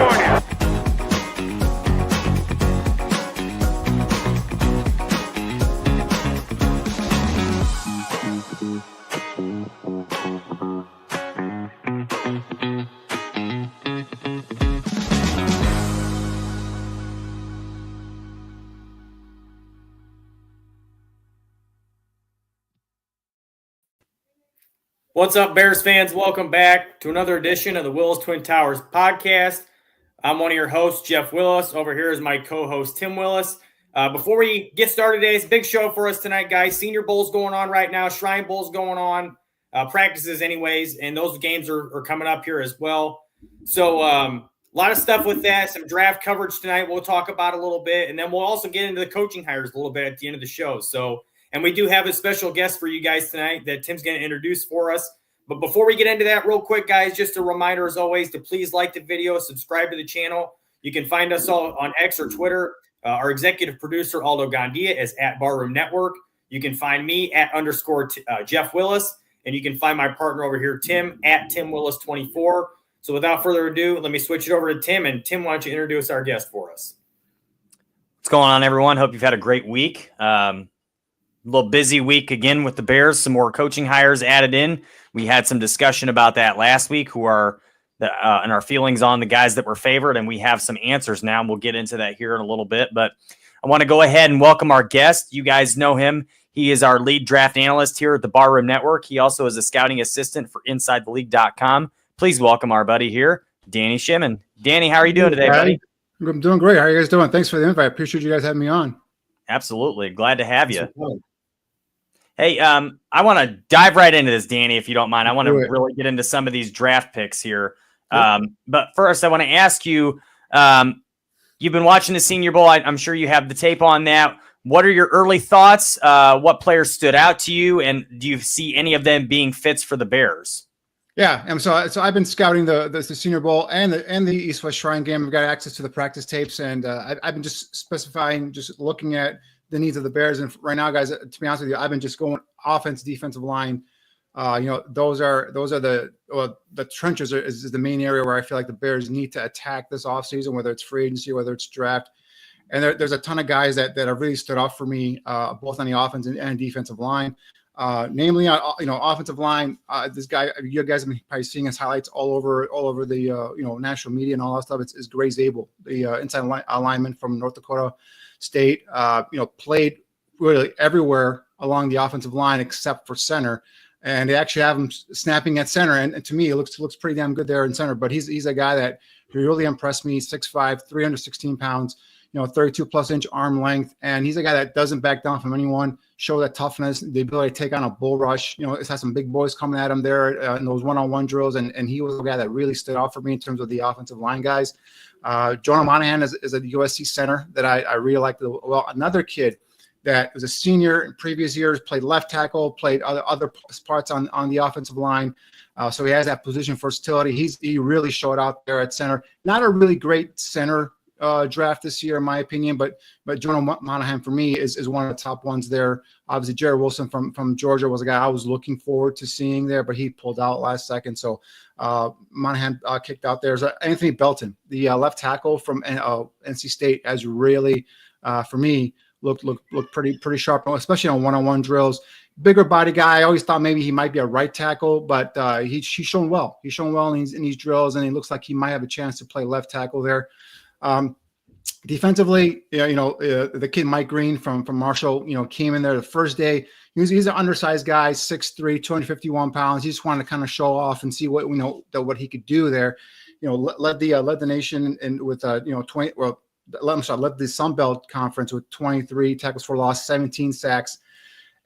California. What's up, Bears fans? Welcome back to another edition of the Willis Twin Towers podcast. I'm one of your hosts, Jeff Willis. Over here is my co-host, Tim Willis. Before we get started today, it's a big show for us tonight, guys. Senior Bowl's going on right now. Shrine Bowl's going on. Practices anyways, and those games are coming up here as well. So a lot of stuff with that, some draft coverage tonight we'll talk about a little bit, and then we'll also get into the coaching hires a little bit at the end of the show. And we do have a special guest for you guys tonight that Tim's going to introduce for us. But before we get into that real quick, guys, just a reminder as always to please like the video, subscribe to the channel. You can find us all on X or Twitter. Our executive producer, Aldo Gandia, is at Barroom Network. You can find me at _ Jeff Willis. And you can find my partner over here, Tim, at Tim Willis 24. So without further ado, let me switch it over to Tim. And Tim, why don't you introduce our guest for us? What's going on, everyone? Hope you've had a great week. A little busy week again with the Bears. Some more coaching hires added in. We had some discussion about that last week, who are and our feelings on the guys that were favored, and we have some answers now. And we'll get into that here in a little bit. But I want to go ahead and welcome our guest. You guys know him. He is our lead draft analyst here at the Barroom Network. He also is a scouting assistant for InsideTheLeague.com. Please welcome our buddy here, Danny Shimon. Danny, how are you doing today, buddy? I'm doing great. How are you guys doing? Thanks for the invite. I appreciate you guys having me on. Absolutely. Glad to have you. Hey, I want to dive right into this, Danny, if you don't mind. I want to really get into some of these draft picks here. But first, I want to ask you, you've been watching the Senior Bowl. I'm sure you have the tape on that. What are your early thoughts? What players stood out to you? And do you see any of them being fits for the Bears? Yeah, and so I've been scouting the Senior Bowl and the East West Shrine game. I've got access to the practice tapes, and I've been just specifying, just looking at the needs of the Bears. And right now, guys, to be honest with you, I've been just going offense, defensive line. Those are the trenches is the main area where I feel like the Bears need to attack this offseason, whether it's free agency, whether it's draft. And there's a ton of guys that have really stood out for me, both on the offense and defensive line. Namely, offensive line. This guy, you guys have been probably seeing his highlights all over the national media and all that stuff. It's Gray Zabel, the inside lineman from North Dakota State. Played really everywhere along the offensive line except for center, and they actually have him snapping at center. And to me, it looks pretty damn good there in center. But he's a guy that really impressed me. 6'5", 316 pounds. 32 plus inch arm length. And he's a guy that doesn't back down from anyone, show that toughness, the ability to take on a bull rush. It's had some big boys coming at him there in those one-on-one drills. And he was a guy that really stood out for me in terms of the offensive line guys. Jonah Monahan is a USC center that I really liked. Well, another kid that was a senior in previous years, played left tackle, played other parts on the offensive line. So he has that position versatility. He really showed out there at center. Not a really great center draft this year, in my opinion, but Jonah Monahan for me is one of the top ones there. Obviously, Jared Wilson from Georgia was a guy I was looking forward to seeing there, but he pulled out last second. So Monahan kicked out there. So Anthony Belton, the left tackle from NC State, has really, for me, looked pretty sharp, especially on one-on-one drills. Bigger body guy. I always thought maybe he might be a right tackle, but he's shown well. He's shown well in these drills, and he looks like he might have a chance to play left tackle there. Defensively, the kid Mike Green from Marshall, came in there the first day. He's an undersized guy, 6'3", 251 pounds. He just wanted to kind of show off and see what what he could do there. Led the nation and with 20. Well, led the Sun Belt Conference with 23 tackles for loss, 17 sacks.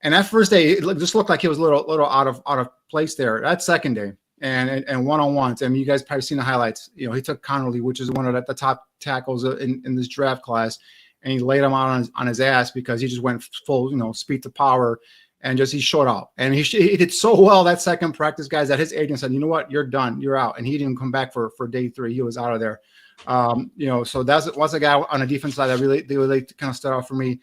And that first day, it just looked like he was a little out of place there. That second day, and one-on-ones. I mean, you guys probably seen the highlights. He took Connerly, which is one of the top tackles in this draft class, and he laid him out on his ass because he just went full, speed to power, and he showed up. And he did so well that second practice, guys, that his agent said, "You know what, you're done, you're out." And he didn't come back for day 3. He was out of there. So that's a guy on the defense side that really kind of stood out for me.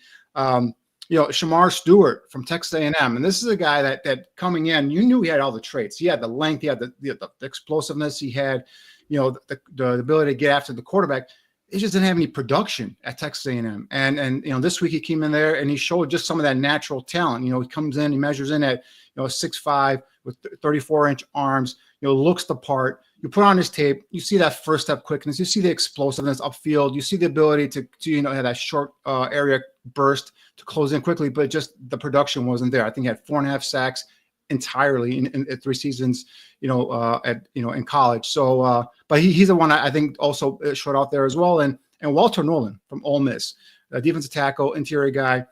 Shamar Stewart from Texas A&M, and this is a guy that coming in, you knew he had all the traits. He had the length, he had the explosiveness, he had, the ability to get after the quarterback. He just didn't have any production at Texas A&M. And this week he came in there and he showed just some of that natural talent. He comes in, he measures in at 6'5" with 34-inch arms, looks the part. You put on his tape, you see that first step quickness, you see the explosiveness upfield, you see the ability to have that short area burst to close in quickly, but just the production wasn't there. I think he had 4.5 sacks entirely in 3 seasons, in college. So, but he's the one I think also showed out there as well. And Walter Nolan from Ole Miss, a defensive tackle, interior guy,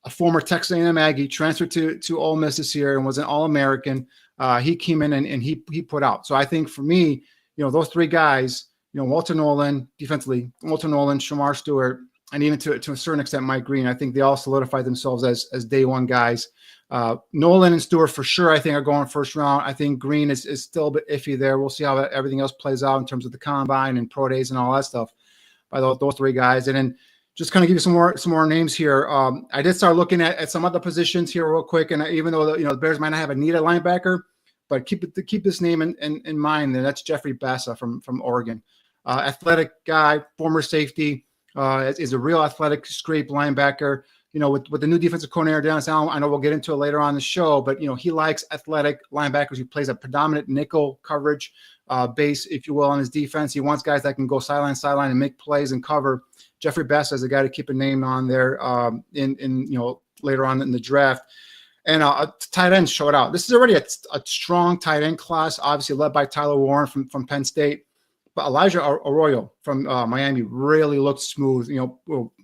a former Texas A&M Aggie, transferred to Ole Miss this year and was an All-American. He came in and he put out. So I think for me, those 3 guys, Walter Nolan defensively, Walter Nolan, Shamar Stewart, and even to a certain extent Mike Green, I think they all solidified themselves as day one guys. Nolan and Stewart for sure, I think, are going first round. I think Green is still a bit iffy there. We'll see how everything else plays out in terms of the combine and pro days and all that stuff by those 3 guys. And then just kind of give you some more names here. I did start looking at some other positions here real quick. And even though the Bears might not have a need at linebacker, but keep this name in mind. And that's Jeffrey Bassa from Oregon, athletic guy, former safety, is a real athletic scrape linebacker. With the new defensive coordinator Dennis Allen, I know we'll get into it later on the show, but he likes athletic linebackers. He plays a predominant nickel coverage base, if you will, on his defense. He wants guys that can go sideline and make plays and cover. Jeffrey Bessa is a guy to keep a name on there in later on in the draft. And tight ends showed out. This is already a strong tight end class, obviously led by Tyler Warren from Penn State. But Elijah Arroyo from Miami really looked smooth.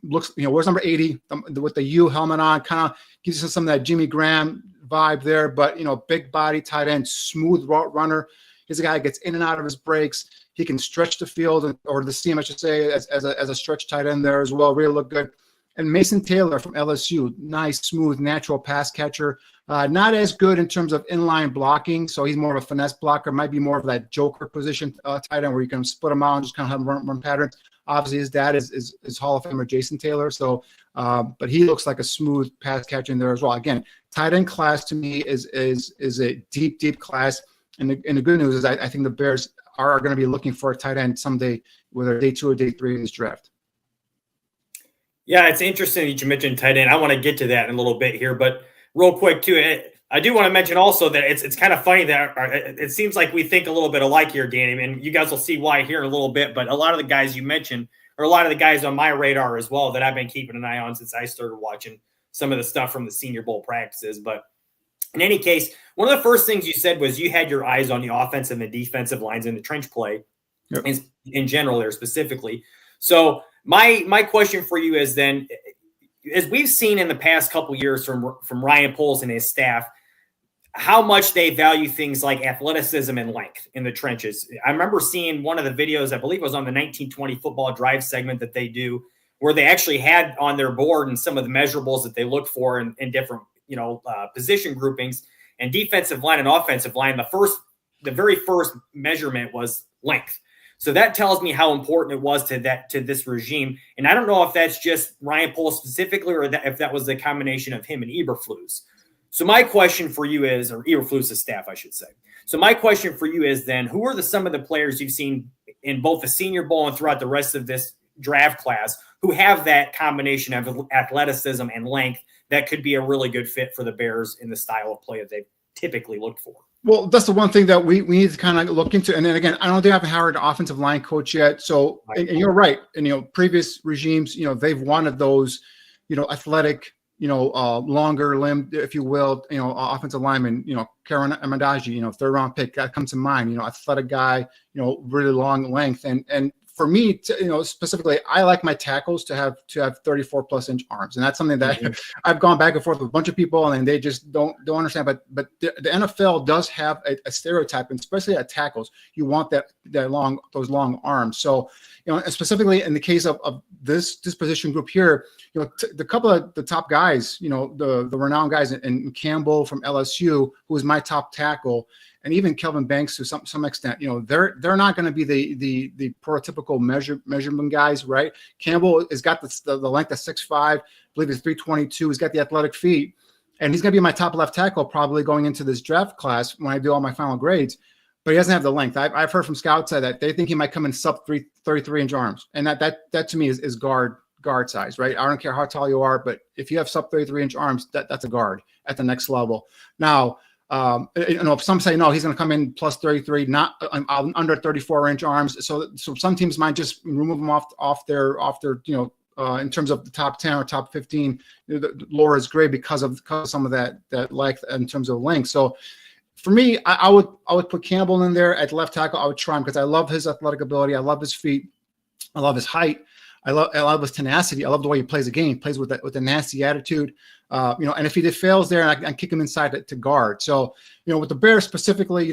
Wears number 80 with the U helmet on, kind of gives you some of that Jimmy Graham vibe there. But big body tight end, smooth route runner. He's a guy that gets in and out of his breaks. He can stretch the field or the seam, I should say, as a stretch tight end there as well. Really look good. And Mason Taylor from LSU, nice, smooth, natural pass catcher. Not as good in terms of inline blocking, so he's more of a finesse blocker. Might be more of that joker position tight end where you can split him out and just kind of have him run patterns. Obviously, his dad is Hall of Famer Jason Taylor, so but he looks like a smooth pass catcher in there as well. Again, tight end class to me is a deep class. And the good news is I think the Bears are going to be looking for a tight end someday, whether day 2 or day 3 in this draft. Yeah, it's interesting that you mentioned tight end. I want to get to that in a little bit here, but real quick too, I do want to mention also that it's kind of funny that it seems like we think a little bit alike here, Danny, and you guys will see why here in a little bit. But a lot of the guys you mentioned are a lot of the guys on my radar as well that I've been keeping an eye on since I started watching some of the stuff from the Senior Bowl practices. But in any case, one of the first things you said was you had your eyes on the offensive and defensive lines in the trench play, yep, in general there specifically. So my question for you is then, as we've seen in the past couple of years from Ryan Poles and his staff, how much they value things like athleticism and length in the trenches. I remember seeing one of the videos, I believe it was on the 1920 football drive segment that they do, where they actually had on their board and some of the measurables that they look for in different position groupings, and defensive line and offensive line. The very first measurement was length. So that tells me how important it was to this regime. And I don't know if that's just Ryan Poles specifically, or if that was the combination of him and Eberflus. So my question for you is, or Eberflus' staff, I should say. So my question for you is then, who are some of the players you've seen in both the Senior Bowl and throughout the rest of this draft class who have that combination of athleticism and length that could be a really good fit for the Bears in the style of play that they've typically looked for? Well, that's the one thing that we need to kind of look into. And then again, I don't think they haven't hired an offensive line coach yet. So, and you're right. And, previous regimes, they've wanted those, athletic, longer limbed, if you will, offensive lineman, Karen Amendaji, 3rd round pick, that comes to mind, athletic guy, really long length. And for me, specifically, I like my tackles to have 34+ inch arms, and that's something that I've gone back and forth with a bunch of people, and they just don't understand. But the NFL does have a stereotype, and especially at tackles, you want those long arms. So, specifically in the case of this position group here, the couple of the top guys, the renowned guys, and Campbell from LSU, who is my top tackle, and even Kelvin Banks to some extent, they're not going to be the prototypical measurement guys, right? Campbell has got the length of 6'5", I believe it's 322. He's got the athletic feet, and he's going to be my top left tackle probably going into this draft class when I do all my final grades. But he doesn't have the length. I've heard from scouts that they think he might come in sub 33-inch arms, and that to me is guard size, right? I don't care how tall you are, but if you have sub 33-inch arms, that's a guard at the next level. Now, if some say no, he's going to come in plus 33, not under 34-inch arms. So some teams might just remove him off their in terms of the top 10 or top 15, the lower is great because of some of that length in terms of length. So for me, I would put Campbell in there at left tackle. I would try him because I love his athletic ability. I love his feet. I love his height. I love his tenacity. I love the way he plays the game. He plays with a nasty attitude. And if he fails there, I kick him inside to guard. So, with the Bears specifically,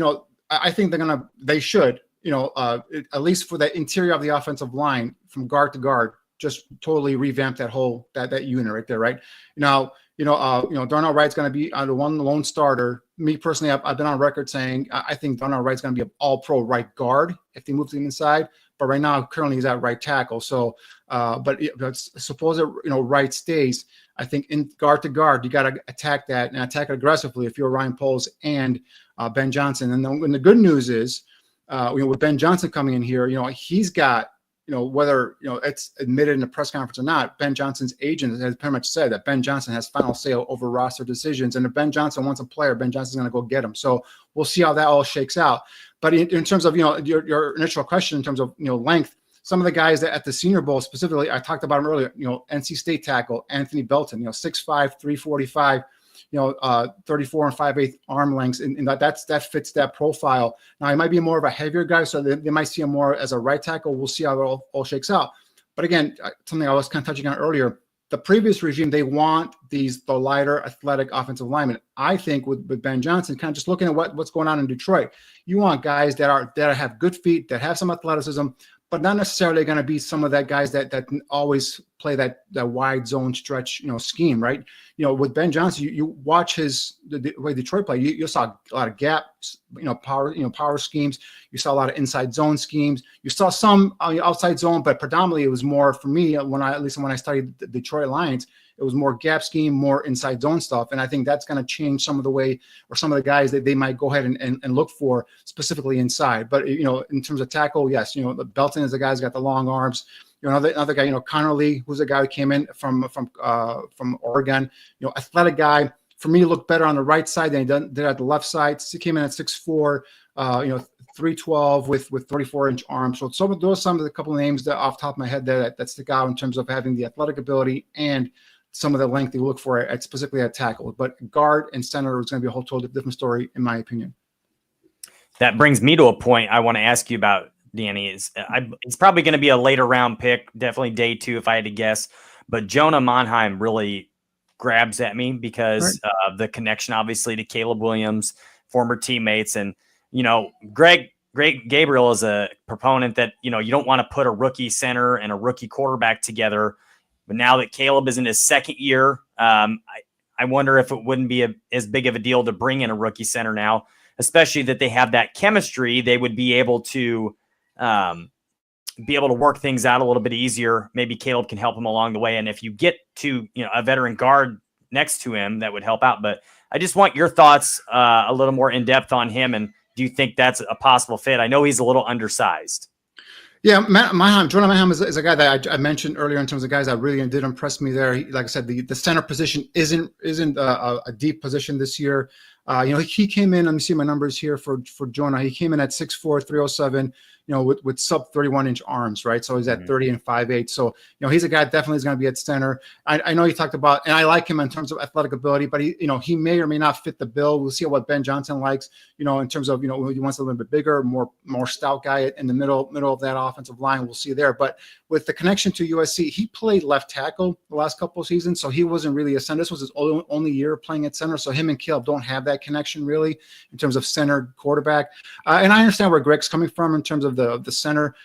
I think they should, at least for the interior of the offensive line from guard to guard, just totally revamp that unit right there, right? Now, Darnell Wright's going to be the lone starter. Me personally, I've been on record saying I think Darnell Wright's going to be an all-pro right guard if they move him inside. But right now, currently, he's at right tackle. So, but suppose Wright stays. I think in guard to guard, you got to attack that and attack it aggressively if you're Ryan Poles and Ben Johnson. And then the good news is, with Ben Johnson coming in here, he's got, whether it's admitted in the press conference or not, Ben Johnson's agent has pretty much said that Ben Johnson has final say over roster decisions. And if Ben Johnson wants a player, Ben Johnson's going to go get him. So we'll see how that all shakes out. But in terms of your initial question in terms of length, some of the guys that at the Senior Bowl specifically, I talked about him earlier. NC State tackle Anthony Belton, 6'5", 345. 34 and 5/8 arm lengths, and that fits that profile. Now he might be more of a heavier guy, so they might see him more as a right tackle. We'll see how it all shakes out. But again, something I was kind of touching on earlier, the previous regime, they want the lighter athletic offensive linemen. I think with Ben Johnson, kind of just looking at what's going on in Detroit, you want guys that have good feet, that have some athleticism, but not necessarily going to be some of that guys that always play that wide zone stretch, scheme, right? With Ben Johnson, you watch the way Detroit play, you saw a lot of gaps, power schemes. You saw a lot of inside zone schemes. You saw some outside zone, but predominantly it was more for me when I studied the Detroit Lions. It was more gap scheme, more inside zone stuff. And I think that's going to change some of the way or some of the guys that they might go ahead and look for specifically inside. But, in terms of tackle, yes, the Belton is the guy who's got the long arms. Another guy, Connerly, who's a guy who came in from Oregon, athletic guy. For me, looked better on the right side than he did at the left side. He came in at 6'4", 312 with 34-inch arms. So those are some of the couple of names that off the top of my head that stick out in terms of having the athletic ability and some of the length you look for specifically at tackle. But guard and center is going to be a whole totally different story, in my opinion. That brings me to a point I want to ask you about, Danny. It's probably going to be a later round pick, definitely day 2 if I had to guess. But Jonah Monheim really grabs at me because of the connection, obviously, to Caleb Williams, former teammates. And, Greg Gabriel is a proponent that, you don't want to put a rookie center and a rookie quarterback together. But now that Caleb is in his second year, I wonder if it wouldn't be as big of a deal to bring in a rookie center now, especially that they have that chemistry. They would be able to work things out a little bit easier. Maybe Caleb can help him along the way. And if you get to a veteran guard next to him, that would help out. But I just want your thoughts a little more in depth on him. And do you think that's a possible fit? I know he's a little undersized. Yeah, Jonah Monheim is a guy that I mentioned earlier in terms of guys that really did impress me there. Like I said, the center position isn't a deep position this year. He came in. Let me see my numbers here for Jonah. He came in at 6'4", 307. With sub 31-inch arms, right? So he's at 30 and 5'8". So, he's a guy that definitely is going to be at center. I know you talked about, and I like him in terms of athletic ability, but he may or may not fit the bill. We'll see what Ben Johnson likes, in terms of, he wants a little bit bigger, more stout guy in the middle of that offensive line. We'll see there. But with the connection to USC, he played left tackle the last couple of seasons. So he wasn't really a center. This was his only year playing at center. So him and Caleb don't have that connection really in terms of center quarterback. And I understand where Greg's coming from in terms of the center,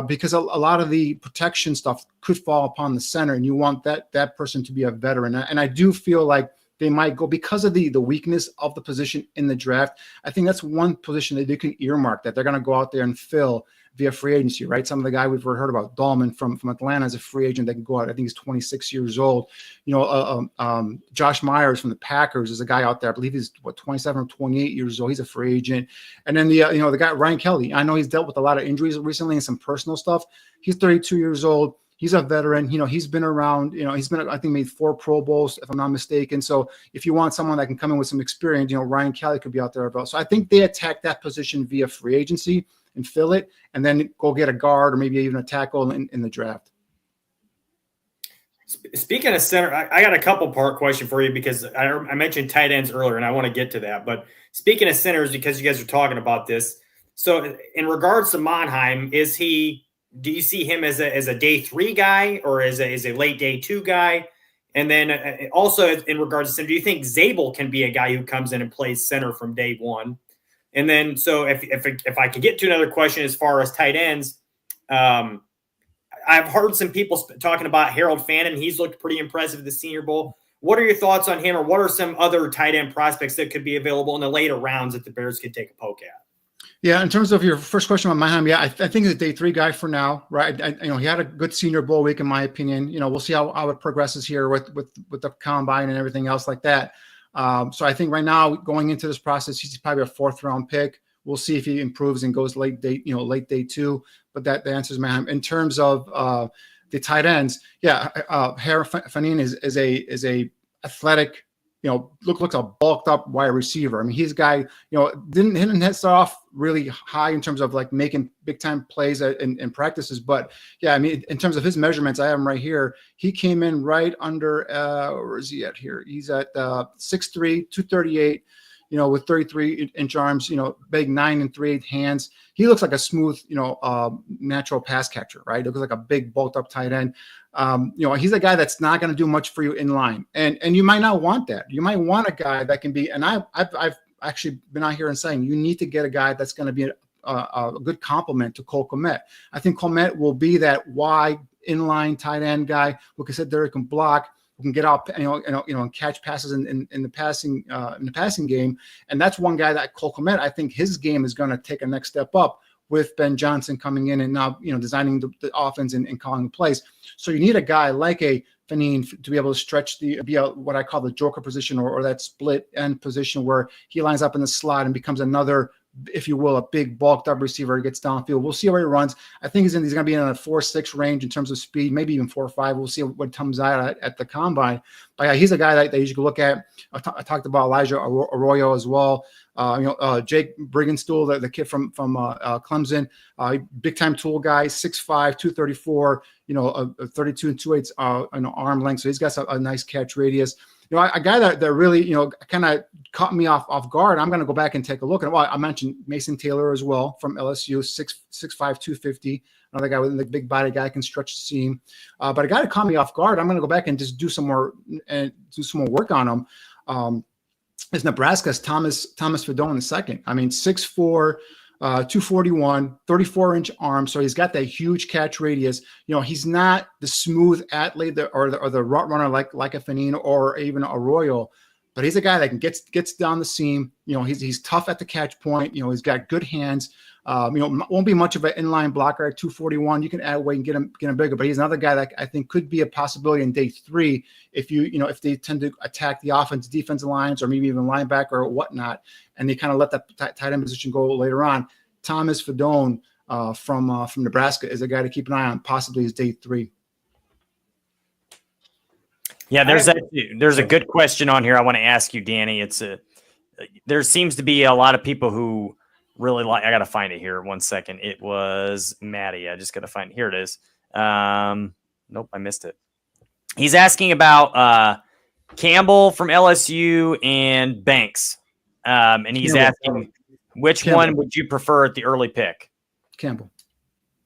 because a lot of the protection stuff could fall upon the center, and you want that person to be a veteran. And I do feel like they might go because of the weakness of the position in the draft. I think that's one position that they can earmark that they're going to go out there and fill via free agency, right? Some of the guy we've heard about, Dahlman from Atlanta, as a free agent that can go out. I think he's 26 years old. Josh Myers from the Packers is a guy out there. I believe he's 27 or 28 years old. He's a free agent. And then the guy Ryan Kelly. I know he's dealt with a lot of injuries recently and some personal stuff. He's 32 years old. He's a veteran. He's been around. He's been, I think, made 4 Pro Bowls, if I'm not mistaken. So if you want someone that can come in with some experience, Ryan Kelly could be out there about. So I think they attack that position via free agency and fill it, and then go get a guard or maybe even a tackle in the draft. Speaking of center, I got a couple-part question for you because I mentioned tight ends earlier, and I want to get to that. But speaking of centers, because you guys are talking about this, so in regards to Monheim, do you see him as a day 3 guy or as a late day 2 guy? And then also in regards to center, do you think Zabel can be a guy who comes in and plays center from day 1? And then, so if I could get to another question as far as tight ends, I've heard some people talking about Harold Fannin. He's looked pretty impressive at the Senior Bowl. What are your thoughts on him, or what are some other tight end prospects that could be available in the later rounds that the Bears could take a poke at? Yeah, in terms of your first question on Monheim, I think he's a day 3 guy for now, right? He had a good Senior Bowl week, in my opinion. We'll see how it progresses here with the combine and everything else like that. So I think right now, going into this process, he's probably a 4th round pick. We'll see if he improves and goes late day 2. But that answers Manheim. In terms of the tight ends, Harold Fannin is a athletic, looks a bulked up wide receiver. I mean, he's a guy, didn't start off really high in terms of like making big time plays in practices. But yeah, I mean, in terms of his measurements, I have him right here. He came in right under, where is he at here? He's at 6'3", 238, with 33-inch arms, big 9 3/8 hands. He looks like a smooth, natural pass catcher, right? He looks like a big bulked up tight end. He's a guy that's not going to do much for you in line, and you might not want that. You might want a guy that can be. And I've actually been out here and saying you need to get a guy that's going to be a good complement to Cole Kmet. I think Kmet will be that wide inline tight end guy who can sit there, can block, who can get out, and catch passes in the passing game. And that's one guy that Cole Kmet, I think his game is going to take a next step up with Ben Johnson coming in and now, designing the offense and calling the plays. So you need a guy like a Fannin to be able to stretch what I call the joker position or that split end position where he lines up in the slot and becomes another, if you will, a big bulked up receiver, gets downfield. We'll see how he runs. I think he's going to be in a 4.6 range in terms of speed, maybe even 4.5. We'll see what comes out at the combine. But yeah, he's a guy that you should look at. I talked about Elijah Arroyo as well. Jake Briggenstool, the kid from Clemson, big time tool guy, 6'5", 234, 32 2/8 arm length. So he's got a nice catch radius. A guy that really, kind of caught me off guard. I'm going to go back and take a look at it. Well, I mentioned Mason Taylor as well from LSU, 6'5", 250. Another guy with a big body, guy can stretch the seam. But a guy that caught me off guard, I'm going to go back and just do some more work on him. Is Nebraska's Thomas Fedon II. I mean, 6'4", 241, 34-inch arm. So he's got that huge catch radius. He's not the smooth athlete or the route runner like a Fannin or even a Arroyo, but he's a guy that gets down the seam. He's tough at the catch point. He's got good hands. Won't be much of an inline blocker at 241. You can add weight and get him bigger, but he's another guy that I think could be a possibility in day 3 if if they tend to attack the defensive lines or maybe even linebacker or whatnot, and they kind of let that tight end position go later on. Thomas Fedon from Nebraska is a guy to keep an eye on, possibly as day 3. Yeah, there's a good question on here I want to ask you, Danny. There seems to be a lot of people who really like. I got to find it here. 1 second. It was Maddie. I just got to find it. Here it is. Nope, I missed it. He's asking about Campbell from LSU and Banks, and he's asking which one would you prefer at the early pick? Campbell.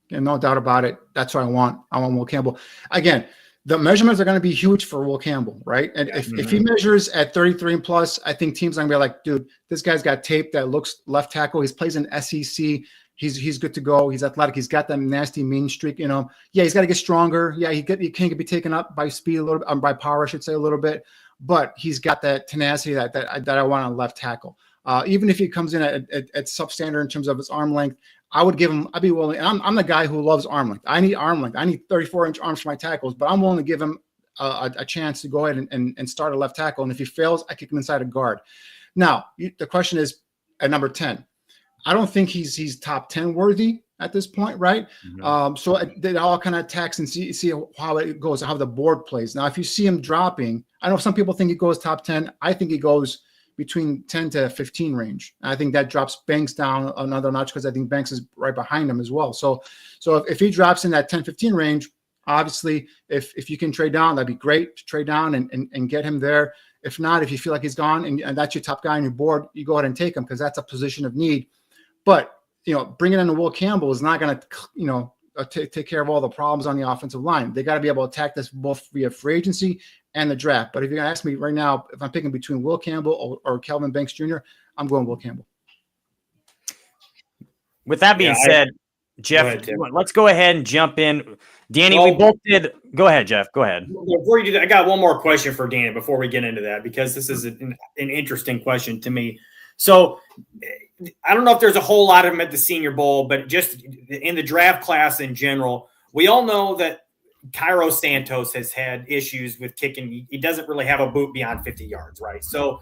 Yeah, no doubt about it. That's what I want. I want Will Campbell. Again, the measurements are going to be huge for Will Campbell, right? And if he measures at 33 and plus, I think teams are going to be like, dude, this guy's got tape that looks left tackle. He plays in SEC. He's good to go. He's athletic. He's got that nasty mean streak. Yeah, he's got to get stronger. Yeah, he can't be taken up by speed a little bit, by power, I should say, a little bit. but he's got that tenacity that I want on left tackle. Even if he comes in at substandard in terms of his arm length, I'd be willing. And I'm the guy who loves arm length. I need arm length. I need 34-inch arms for my tackles, but I'm willing to give him a chance to go ahead and start a left tackle. And if he fails, I kick him inside a guard. Now, the question is at number 10. I don't think he's top 10 worthy at this point, right? Mm-hmm. So they all kind of attacks and see how it goes, how the board plays. Now, if you see him dropping, I know some people think he goes top 10. I think he goes between 10 to 15 range. I think that drops Banks down another notch because I think Banks is right behind him as well. So if he drops in that 10, 15 range, obviously, if you can trade down, that'd be great to trade down and get him there. If not, if you feel like he's gone and that's your top guy on your board, you go ahead and take him because that's a position of need. But, bringing in Will Campbell is not going to, take care of all the problems on the offensive line. They got to be able to attack this both via free agency and the draft. But if you're going to ask me right now, if I'm picking between Will Campbell or Kelvin Banks Jr., I'm going Will Campbell. With that being said, Jeff, let's go ahead and jump in. Danny, we both did. Go ahead, Jeff. Go ahead. Before you do that, I got one more question for Danny before we get into that, because this is an interesting question to me. So I don't know if there's a whole lot of them at the Senior Bowl, but just in the draft class in general, we all know that Cairo Santos has had issues with kicking. He doesn't really have a boot beyond 50 yards, right? So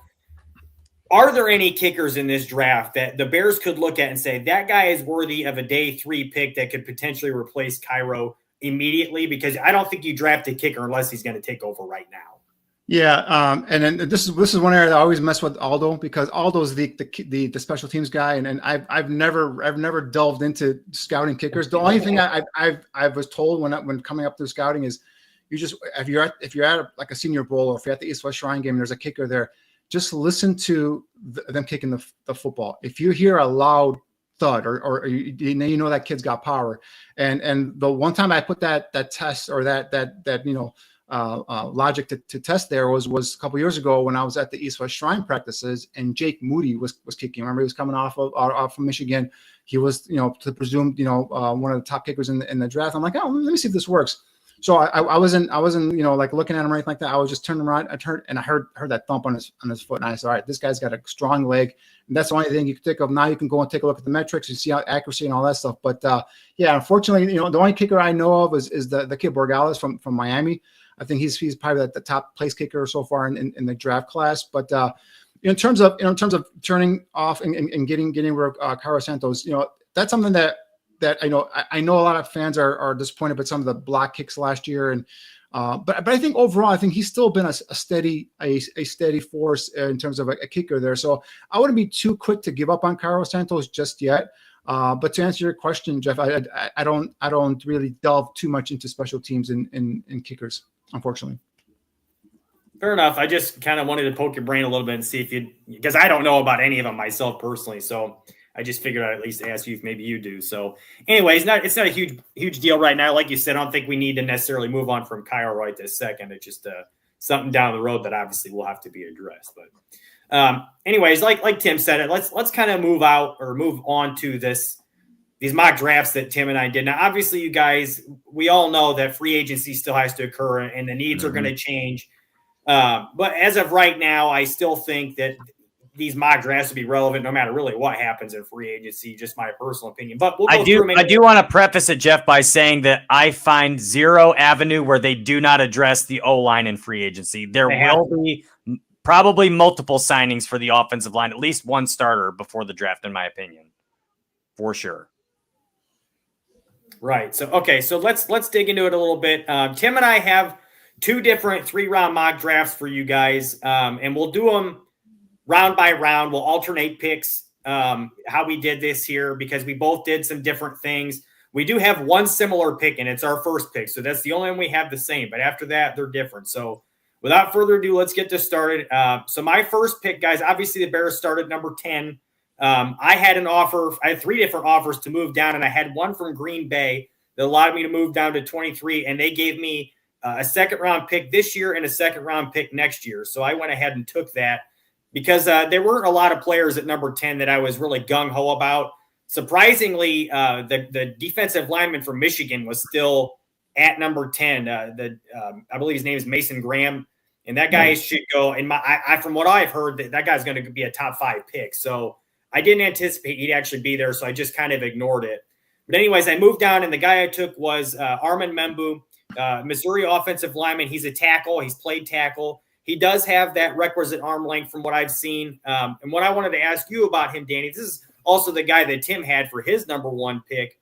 are there any kickers in this draft that the Bears could look at and say, that guy is worthy of a day 3 pick that could potentially replace Cairo immediately? Because I don't think you draft a kicker unless he's going to take over right now. Yeah, and then this is one area that I always mess with Aldo, because Aldo's the special teams guy, and I've never delved into scouting kickers. The only thing I was told when coming up through scouting is, you just if you're at like a Senior Bowl, or if you're at the East-West Shrine game and there's a kicker there, just listen to them kicking the football. If you hear a loud thud or you know that kid's got power, and the one time I put that test or that logic to test there was a couple years ago when I was at the East-West Shrine practices, and Jake Moody was kicking. Remember, he was coming off from Michigan. He was, to presume, one of the top kickers in the draft. I'm like, oh, let me see if this works. So I wasn't, like looking at him or anything like that. I was just turning around. I heard that thump on his foot, and I said, all right, this guy's got a strong leg. And that's the only thing you can think of. Now you can go and take a look at the metrics and see how accuracy and all that stuff. But unfortunately, the only kicker I know of is the kid Borgales from Miami. I think he's probably the top place kicker so far in the draft class. But in terms of turning off and getting rid of Cairo Santos, that's something that I know a lot of fans are disappointed with some of the block kicks last year, and but I think overall, I think he's still been a steady force in terms of a kicker there. So I wouldn't be too quick to give up on Cairo Santos just yet. But to answer your question, Jeff, I don't really delve too much into special teams in kickers, unfortunately. Fair enough. I just kind of wanted to poke your brain a little bit and see because I don't know about any of them myself personally. So I just figured I'd at least ask you if maybe you do. So anyway, it's not a huge deal right now. Like you said, I don't think we need to necessarily move on from Cairo right this second. It's just something down the road that obviously will have to be addressed. But anyways, like Tim said, let's kind of move on to these mock drafts that Tim and I did. Now, obviously, you guys, we all know that free agency still has to occur and the needs are going to change. But as of right now, I still think that these mock drafts will be relevant no matter really what happens in free agency, just my personal opinion. But I do want to preface it, Jeff, by saying that I find zero avenue where they do not address the O-line in free agency. There will be probably multiple signings for the offensive line, at least one starter before the draft, in my opinion, for sure. Right. So let's dig into it a little bit. Tim and I have 2 different 3-round mock drafts for you guys, and we'll do them round by round. We'll alternate picks, how we did this here, because we both did some different things. We do have one similar pick, and it's our first pick. So that's the only one we have the same. But after that, they're different. So without further ado, let's get this started. So my first pick, guys, obviously the Bears started number 10. I had 3 different offers to move down, and I had one from Green Bay that allowed me to move down to 23, and they gave me a second-round pick this year and a second-round pick next year. So I went ahead and took that, because there weren't a lot of players at number 10 that I was really gung-ho about. Surprisingly, the defensive lineman from Michigan was still at number 10. I believe his name is Mason Graham. And that guy should go. And from what I've heard, that guy's going to be a top 5 pick. So I didn't anticipate he'd actually be there. So I just kind of ignored it. But anyways, I moved down, and the guy I took was Armin Membu, Missouri offensive lineman. He's a tackle. He's played tackle. He does have that requisite arm length from what I've seen. And what I wanted to ask you about him, Danny, this is also the guy that Tim had for his number 1 pick.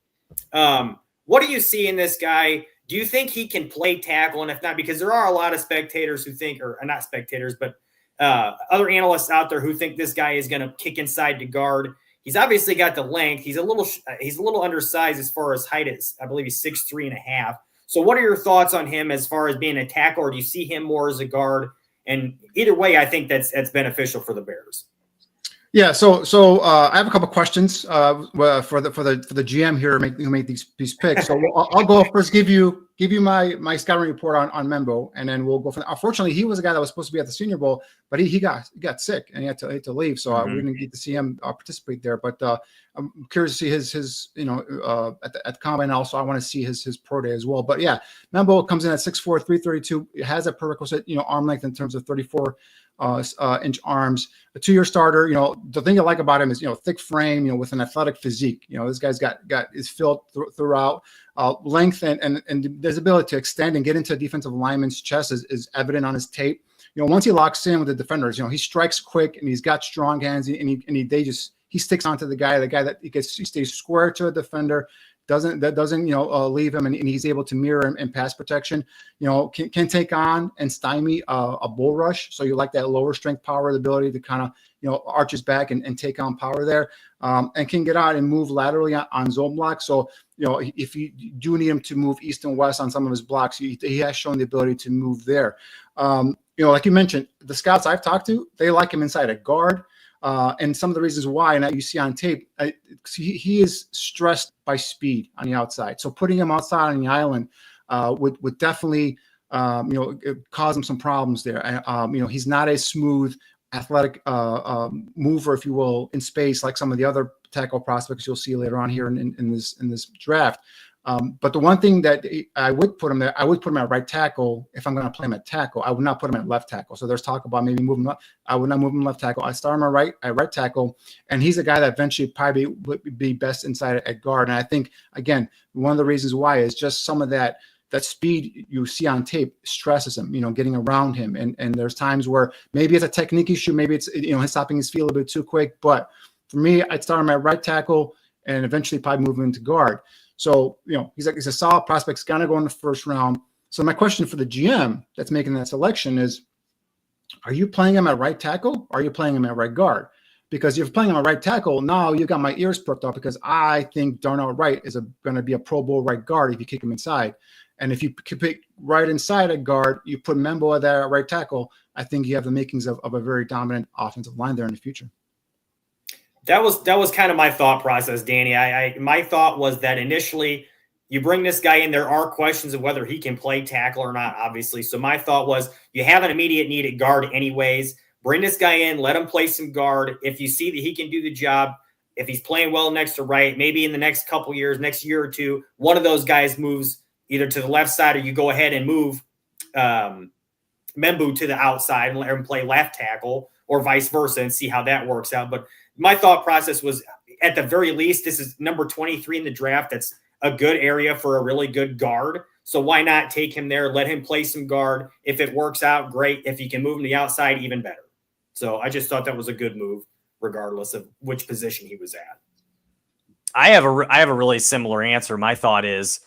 What do you see in this guy? Do you think he can play tackle? And if not, because there are a lot of spectators who think, or not spectators, but other analysts out there who think this guy is going to kick inside to guard. He's obviously got the length. He's a little undersized as far as height. I believe he's 6'3.5". So what are your thoughts on him as far as being a tackle, or do you see him more as a guard? And either way, I think that's beneficial for the Bears. Yeah, so I have a couple questions for the GM here who made these picks. So I'll go first, give you my scouting report on Membo, and then we'll go from there. Unfortunately, he was a guy that was supposed to be at the Senior Bowl, but he got sick and he had to leave, so we didn't get to see him participate there. But I'm curious to see his at the combine. Also, I want to see his pro day as well. But yeah, Membo comes in at 6'4", 332. It has a prerequisite arm length in terms of 34 inch arms. A 2-year starter. The thing I like about him is thick frame. With an athletic physique. This guy's got is filled throughout. Length and his ability to extend and get into a defensive lineman's chest is evident on his tape. Once he locks in with the defenders, he strikes quick and he's got strong hands, and he sticks onto the guy that he stays square to a defender, doesn't leave him, and he's able to mirror and pass protection. Can take on and stymie a bull rush. So you like that lower strength power, the ability to kind of arch his back and take on power there, and can get out and move laterally on zone blocks. So if you do need him to move east and west on some of his blocks, he has shown the ability to move there. Like you mentioned, the scouts I've talked to, they like him inside a guard. And some of the reasons why, and that you see on tape, he is stressed by speed on the outside. So putting him outside on the island would definitely cause him some problems there. He's not a smooth, athletic mover, if you will, in space like some of the other tackle prospects you'll see later on here in this draft. But the one thing that I would put him there, I would put him at right tackle if I'm going to play him at tackle. I would not put him at left tackle. So there's talk about maybe moving up. I would not move him left tackle. I start him at right tackle, and he's a guy that eventually probably would be best inside at guard. And I think, again, one of the reasons why is just some of that speed you see on tape stresses him, getting around him. And there's times where maybe it's a technique issue. Maybe it's, he's stopping his feet a little bit too quick. But for me, I'd start him at right tackle and eventually probably move him to guard. So, he's a solid prospect. He's going to go in the first round. So my question for the GM that's making that selection is, are you playing him at right tackle? Or are you playing him at right guard? Because if you're playing him at right tackle, now you got my ears perked up, because I think Darnell Wright is going to be a Pro Bowl right guard if you kick him inside. And if you pick right inside a guard, you put Membo at that right tackle, I think you have the makings of a very dominant offensive line there in the future. That was kind of my thought process, Danny. My thought was that initially you bring this guy in, there are questions of whether he can play tackle or not, obviously. So my thought was you have an immediate need at guard anyways. Bring this guy in, let him play some guard. If you see that he can do the job, if he's playing well next to right, maybe in the next couple years, next year or two, one of those guys moves either to the left side, or you go ahead and move Membu to the outside and let him play left tackle, or vice versa, and see how that works out. But my thought process was, at the very least, this is number 23 in the draft. That's a good area for a really good guard. So why not take him there, let him play some guard? If it works out, great. If you can move him to the outside, even better. So I just thought that was a good move, regardless of which position he was at. I have a really similar answer. My thought is,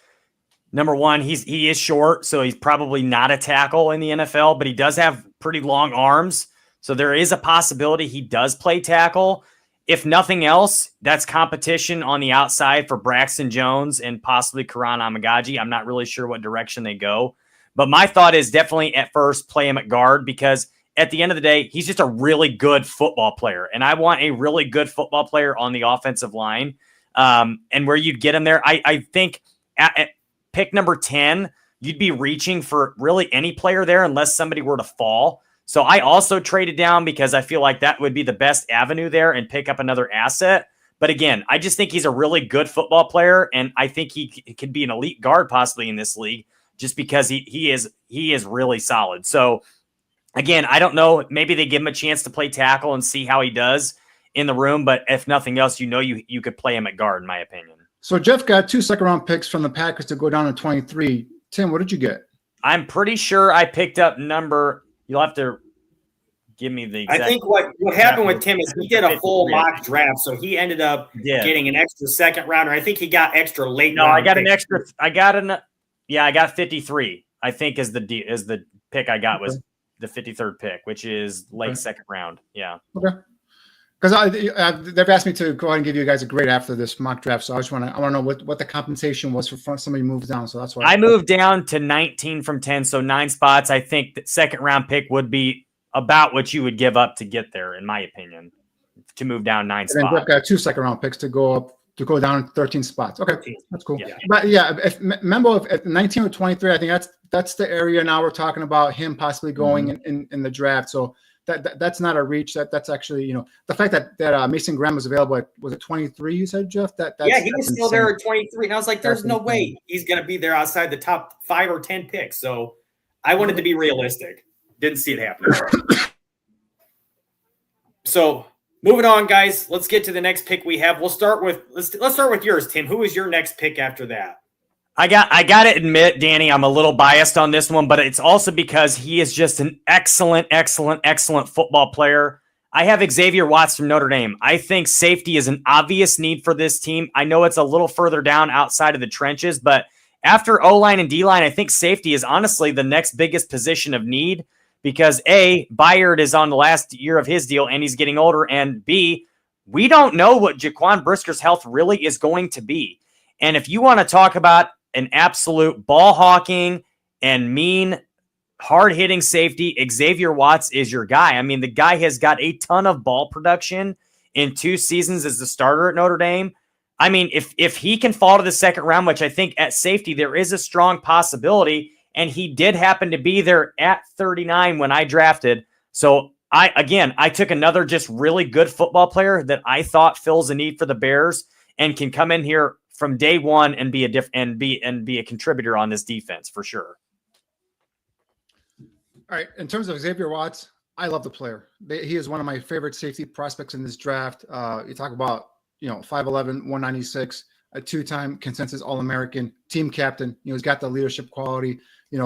number one, he is short, so he's probably not a tackle in the NFL, but he does have pretty long arms. So there is a possibility he does play tackle. If nothing else, that's competition on the outside for Braxton Jones and possibly Karan Amagaji. I'm not really sure what direction they go. But my thought is definitely at first play him at guard, because at the end of the day, he's just a really good football player. And I want a really good football player on the offensive line. And where you'd get him there, I think at pick number 10, you'd be reaching for really any player there unless somebody were to fall. So I also traded down because I feel like that would be the best avenue there and pick up another asset. But again, I just think he's a really good football player, and I think he could be an elite guard possibly in this league, just because he is really solid. So Again, I don't know. Maybe they give him a chance to play tackle and see how he does in the room. But if nothing else, you could play him at guard, in my opinion. So Jeff got 2 second-round picks from the Packers to go down to 23. Tim, what did you get? I'm pretty sure I picked up number. You'll have to give me the exact. I think what happened with Tim is he did a full mock draft, so he ended up getting an extra second rounder. I think he got extra late. No, I got an extra. I got 53. I think is the pick I got was the 53rd pick, which is late second round. Yeah. Okay. Because they've asked me to go ahead and give you guys a grade after this mock draft, so I want to know what the compensation was for somebody who moves down. So that's why I moved down to 19 from 10, so 9 spots. I think that second round pick would be about what you would give up to get there, in my opinion, to move down 9 spots. And Jeff got 2 second round picks to go down 13 spots. Okay, that's cool. Yeah. But yeah, if 19 or 23, I think that's the area now we're talking about him possibly going in the draft. So. That's not a reach. That's actually, the fact that Mason Graham was available was it 23? You said, Jeff. He was still there at 23, and I was like, "There's no way he's going to be there outside the top 5 or 10 picks." So I wanted to be realistic. Didn't see it happening. So moving on, guys. Let's get to the next pick we have. Let's start with yours, Tim. Who is your next pick after that? I got to admit, Danny, I'm a little biased on this one, but it's also because he is just an excellent football player. I have Xavier Watts from Notre Dame. I think safety is an obvious need for this team. I know it's a little further down outside of the trenches, but after O-line and D-line, I think safety is honestly the next biggest position of need because A, Byard is on the last year of his deal and he's getting older, and B, we don't know what Jaquan Brisker's health really is going to be. And if you want to talk about an absolute ball hawking and mean, hard hitting safety, Xavier Watts is your guy. I mean, the guy has got a ton of ball production in 2 seasons as the starter at Notre Dame. I mean, if he can fall to the second round, which I think at safety there is a strong possibility, and he did happen to be there at 39 when I drafted. So I took another just really good football player that I thought fills a need for the Bears and can come in here from day one and be a contributor on this defense for sure. All right. In terms of Xavier Watts, I love the player. He is one of my favorite safety prospects in this draft. You talk about, 5'11", 196, a 2-time consensus All-American, team captain. He's got the leadership quality. The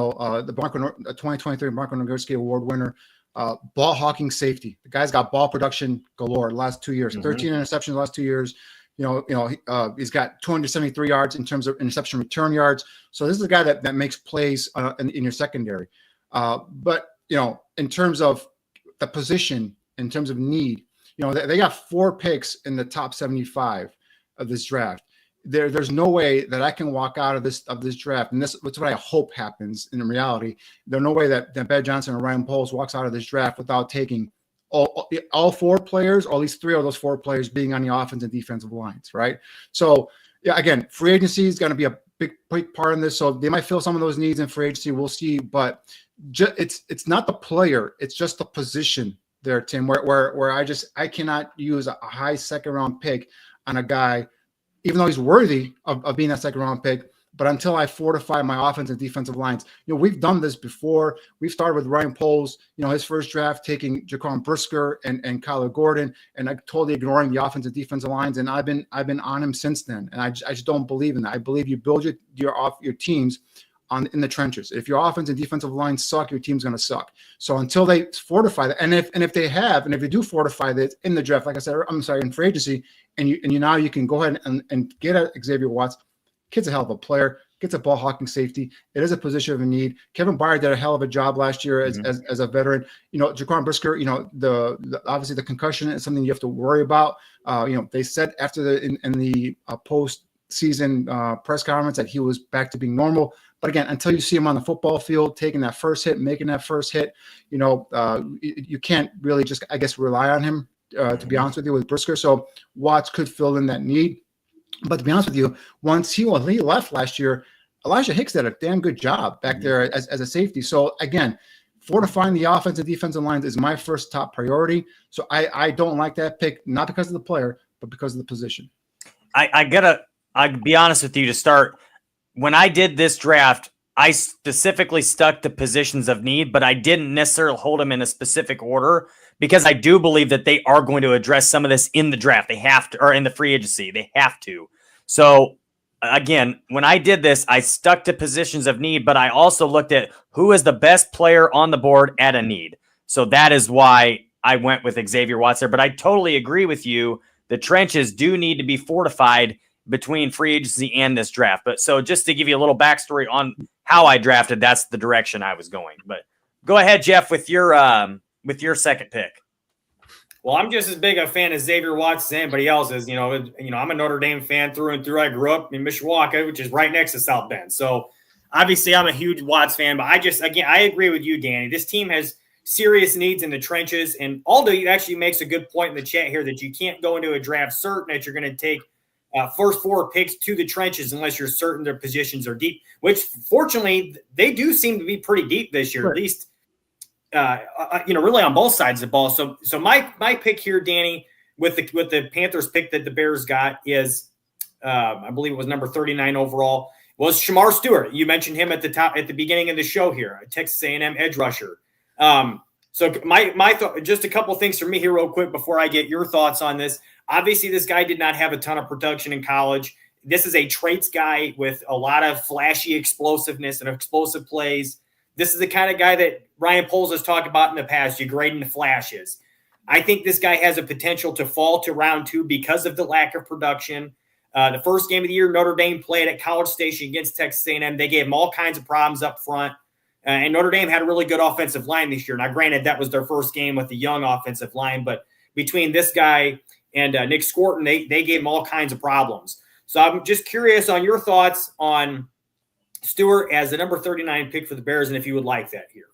2023 Marco Nagurski Award winner. Ball hawking safety. The guy's got ball production galore the last 2 years. 13 interceptions the last 2 years. He's got 273 yards in terms of interception return yards. So this is a guy that makes plays in your secondary. But in terms of the position, in terms of need, they got 4 picks in the top 75 of this draft. There's no way that I can walk out of this draft, and that's what I hope happens in reality. There's no way that Ben Johnson or Ryan Poles walks out of this draft without taking all 4 players, or at least 3 of those 4 players being on the offense and defensive lines, right? So, yeah, again, free agency is going to be a big part in this. So they might fill some of those needs in free agency. We'll see, but it's not the player; it's just the position there, Tim. Where I cannot use a high second round pick on a guy, even though he's worthy of being a second round pick. But until I fortify my offense and defensive lines, we've done this before. We've started with Ryan Poles, his first draft, taking Jaquan Brisker and Kyler Gordon, and totally ignoring the offensive defensive lines. And I've been on him since then. And I just don't believe in that. I believe you build your teams in the trenches. If your offense and defensive lines suck, your team's going to suck. So until they fortify that, and if they do fortify that in the draft, like I said, in free agency, and you can go ahead and get at Xavier Watts. Kid's a hell of a player. Gets a ball hawking safety. It is a position of a need. Kevin Byard did a hell of a job last year as a veteran. Jaquan Brisker. The obviously the concussion is something you have to worry about. They said after in the post season press conference that he was back to being normal. But again, until you see him on the football field, taking that first hit, making that first hit, you can't really just, I guess, rely on him. To be honest with you, with Brisker. So Watts could fill in that need. But to be honest with you, once he left last year, Elijah Hicks did a damn good job back there as a safety. So again, fortifying the offensive and defensive lines is my first top priority. So I don't like that pick, not because of the player, but because of the position. I'd be honest with you to start. When I did this draft, I specifically stuck to positions of need, but I didn't necessarily hold them in a specific order because I do believe that they are going to address some of this in the draft. They have to, or in the free agency, they have to. So again, when I did this, I stuck to positions of need, but I also looked at who is the best player on the board at a need. So that is why I went with Xavier Watts there. But I totally agree with you. The trenches do need to be fortified between free agency and this draft. But so just to give you a little backstory on how I drafted, that's the direction I was going. But go ahead, Jeff, with your second pick. Well, I'm just as big a fan of Xavier Watts as anybody else is. I'm a Notre Dame fan through and through. I grew up in Mishawaka, which is right next to South Bend. So obviously I'm a huge Watts fan, but I agree with you, Danny. This team has serious needs in the trenches. And Aldo actually makes a good point in the chat here that you can't go into a draft certain that you're going to take first 4 picks to the trenches unless you're certain their positions are deep, which fortunately they do seem to be pretty deep this year, sure. At least, really on both sides of the ball. So my pick here, Danny, with the Panthers pick that the Bears got is, I believe it was number 39 overall, was Shamar Stewart. You mentioned him at the beginning of the show here, a Texas A&M edge rusher. So just a couple things for me here real quick before I get your thoughts on this. Obviously, this guy did not have a ton of production in college. This is a traits guy with a lot of flashy explosiveness and explosive plays. This is the kind of guy that Ryan Poles has talked about in the past. You grade in the flashes. I think this guy has a potential to fall to round 2 because of the lack of production. The first game of the year, Notre Dame played at College Station against Texas A&M. They gave him all kinds of problems up front. And Notre Dame had a really good offensive line this year. Now, granted, that was their first game with the young offensive line, but between this guy and Nick Scorton, they gave him all kinds of problems. So I'm just curious on your thoughts on Stewart as the number 39 pick for the Bears, and if you would like that here.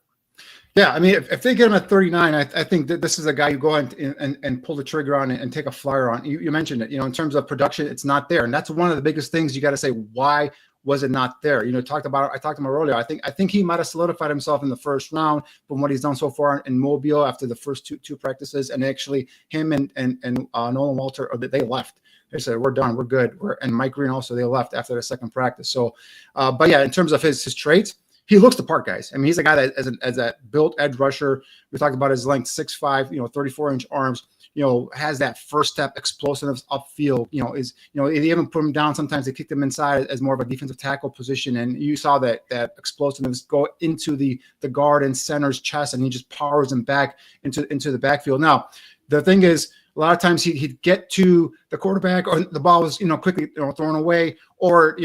Yeah, I mean, if they get him at 39, I think that this is a guy you go and pull the trigger on and take a flyer on. You mentioned it, in terms of production, it's not there. And that's one of the biggest things you got to say, why was it not there? I talked about him earlier. I think he might have solidified himself in the first round from what he's done so far in Mobile after the first two practices. And actually him and Nolan Walter, they left. They said, we're done. We're good. And Mike Green also, they left after the second practice. So, but yeah, in terms of his traits, he looks the part, guys. I mean, he's a guy that as a built edge rusher. We talked about his length, 6'5", 34-inch arms. Has that first step explosiveness upfield. They even put him down. Sometimes they kicked him inside as more of a defensive tackle position, and you saw that explosiveness go into the guard and center's chest, and he just powers him back into the backfield. Now, the thing is, a lot of times he'd get to the quarterback, or the ball was quickly thrown away, or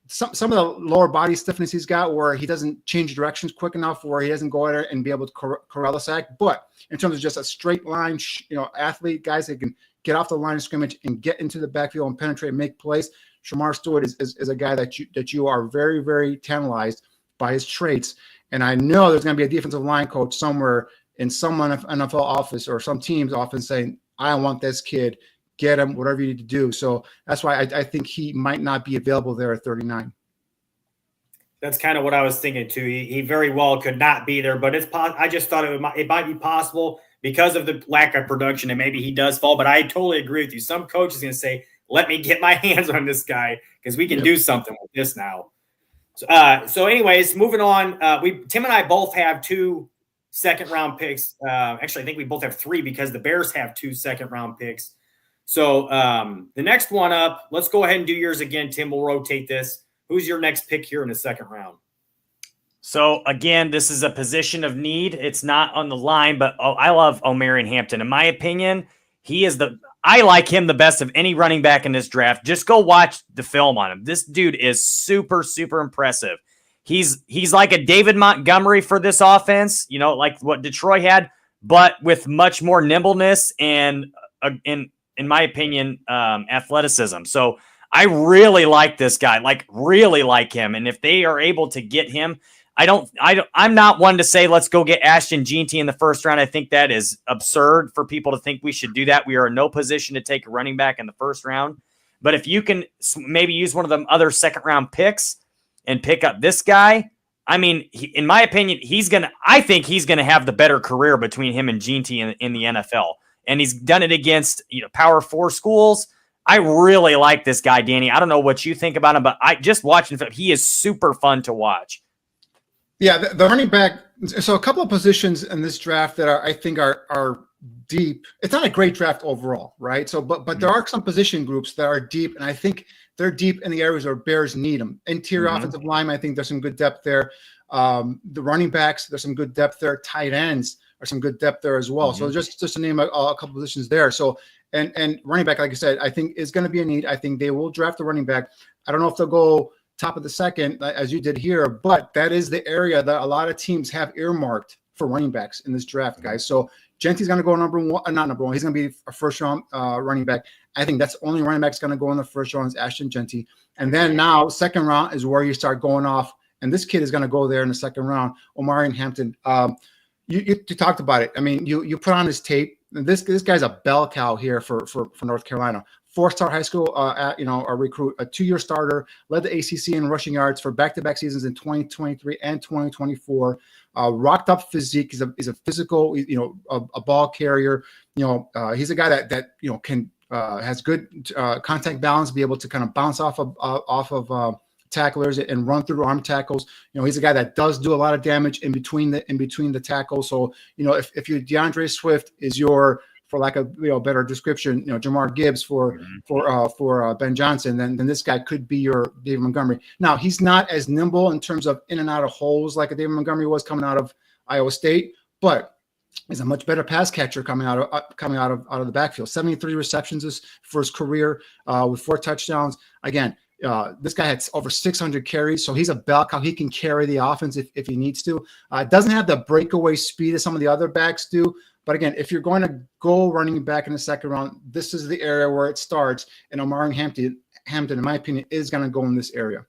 some of the lower body stiffness he's got, where he doesn't change directions quick enough, where he doesn't go at it and be able to corral the sack. But in terms of just a straight line, athlete, guys that can get off the line of scrimmage and get into the backfield and penetrate and make plays, Shamar Stewart is a guy that you are very, very tantalized by his traits. And I know there's going to be a defensive line coach somewhere in some NFL office or some team's office saying, I want this kid, get him, whatever you need to do. So that's why I think he might not be available there at 39. That's kind of what I was thinking too. He very well could not be there, but I just thought it might be possible because of the lack of production, and maybe he does fall. But I totally agree with you. Some coach is going to say, let me get my hands on this guy because we can do something with this now. So anyways, moving on. Tim and I both have 2 second-round picks. Actually, I think we both have 3 because the Bears have 2 second-round picks. So the next one up, let's go ahead and do yours again, Tim. We'll rotate this. Who's your next pick here in the second round? So, again, this is a position of need. It's not on the line, but I love Omarion Hampton. In my opinion, I like him the best of any running back in this draft. Just go watch the film on him. This dude is super, super impressive. He's like a David Montgomery for this offense, like what Detroit had, but with much more nimbleness and, in my opinion, athleticism. So I really like this guy, really like him. And if they are able to get him, I'm not one to say, let's go get Ashton Jeanty in the first round. I think that is absurd for people to think we should do that. We are in no position to take a running back in the first round. But if you can maybe use one of them other second round picks and pick up this guy, I mean, in my opinion, I think he's going to have the better career between him and Jeanty in the NFL. And he's done it against, Power 4 schools. I really like this guy, Danny. I don't know what you think about him, but I just watching him. He is super fun to watch. Yeah, the running back. So a couple of positions in this draft that I think are deep. It's not a great draft overall, right? So, but there are some position groups that are deep, and I think they're deep in the areas where Bears need them. Interior offensive line, I think there's some good depth there. The running backs, there's some good depth there. Tight ends are some good depth there as well. So just to name a couple positions there. So and running back, like I said, I think is going to be a need. I think they will draft a running back. I don't know if they'll go top of the second, as you did here, but that is the area that a lot of teams have earmarked for running backs in this draft, guys. So Genty's going to go number one, not number one. He's going to be a first round running back. I think that's the only running back that's going to go in the first round is Ashton Genty. And then now second round is where you start going off. And this kid is going to go there in the second round. Omarion Hampton. You talked about it. I mean, you put on his tape. This guy's a bell cow here for North Carolina. 4-star high school, a recruit, a 2-year starter, led the ACC in rushing yards for back-to-back seasons in 2023 and 2024. Rocked up physique. He's a physical, a ball carrier. He's a guy that can has good contact balance, be able to kind of bounce off of tacklers and run through arm tackles. He's a guy that does do a lot of damage in between the tackles. So if you DeAndre Swift is your, for lack of better description, Jamar Gibbs for Ben Johnson, then this guy could be your David Montgomery. Now he's not as nimble in terms of in and out of holes like a David Montgomery was coming out of Iowa State, but he's a much better pass catcher coming out of the backfield. 73 receptions for his career with 4 touchdowns. Again, this guy had over 600 carries, so he's a bell cow. He can carry the offense if he needs to. Doesn't have the breakaway speed as some of the other backs do. But again, if you're going to go running back in the second round, this is the area where it starts. And Omarion Hampton, in my opinion, is going to go in this area.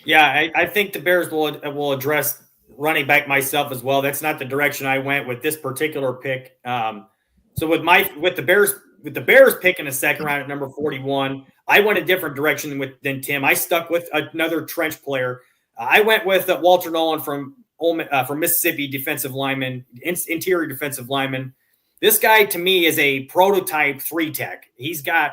Yeah, I think the Bears will address running back myself as well. That's not the direction I went with this particular pick. So with the Bears pick in the second round at number 41, I went a different direction than Tim. I stuck with another trench player. I went with Walter Nolan from Mississippi, defensive lineman, interior defensive lineman. This guy to me is a prototype 3-tech. He's got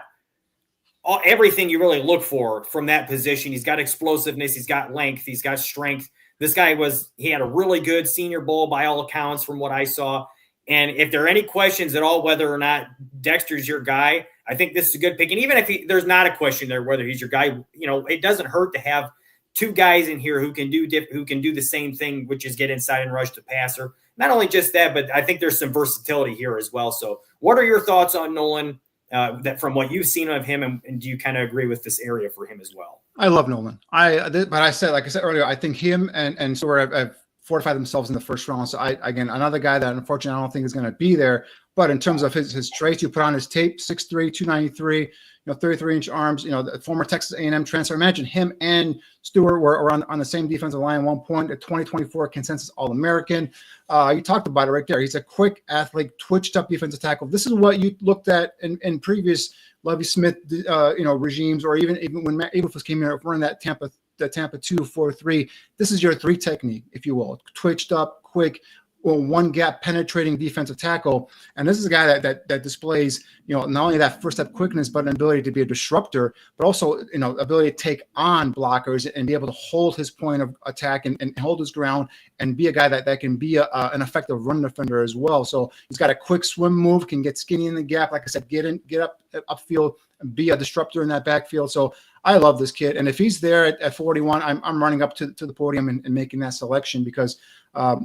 everything you really look for from that position. He's got explosiveness. He's got length. He's got strength. This guy he had a really good Senior Bowl by all accounts from what I saw. And if there are any questions at all whether or not Dexter's your guy, I think this is a good pick. And even if there's not a question there whether he's your guy, it doesn't hurt to have 2 guys in here who can do the same thing, which is get inside and rush the passer. Not only just that, but I think there's some versatility here as well. So what are your thoughts on Nolan that from what you've seen of him, and do you kind of agree with this area for him as well? I love Nolan. Like I said earlier, I think him and Stewart have fortified themselves in the first round. So again, another guy that unfortunately I don't think is going to be there. But in terms of his traits, you put on his tape, 6'3", 293, 33-inch arms, the former Texas A&M transfer. Imagine him and Stewart were on the same defensive line at one point, a 2024 consensus All-American. You talked about it right there. He's a quick athlete, twitched up defensive tackle. This is what you looked at in previous Lovie Smith, regimes, or even when Matt Eberflus came here running that Tampa 2-4-3. This is your 3 technique, if you will. Twitched up, quick, one gap penetrating defensive tackle. And this is a guy that displays, not only that first step quickness, but an ability to be a disruptor, but also, ability to take on blockers and be able to hold his point of attack and hold his ground and be a guy that can be an effective run defender as well. So he's got a quick swim move, can get skinny in the gap. Like I said, get up upfield and be a disruptor in that backfield. So I love this kid. And if he's there at 41, I'm running up to the podium and making that selection because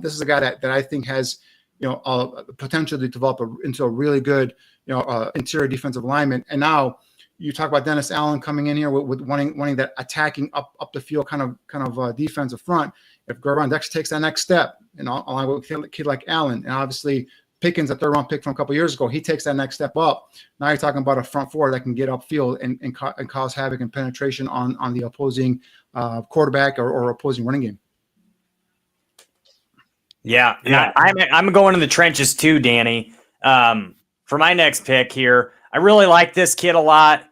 this is a guy that I think has, potential to develop into a really good, interior defensive lineman. And now you talk about Dennis Allen coming in here with wanting that attacking up the field kind of defensive front. If Gervon Dexter takes that next step, along with a kid like Allen, and obviously Pickens, a 3rd-round pick from a couple years ago, he takes that next step up. Now you're talking about a front 4 that can get upfield and cause havoc and penetration on the opposing quarterback or opposing running game. Yeah. I'm going in the trenches too, Danny. For my next pick here, I really like this kid a lot.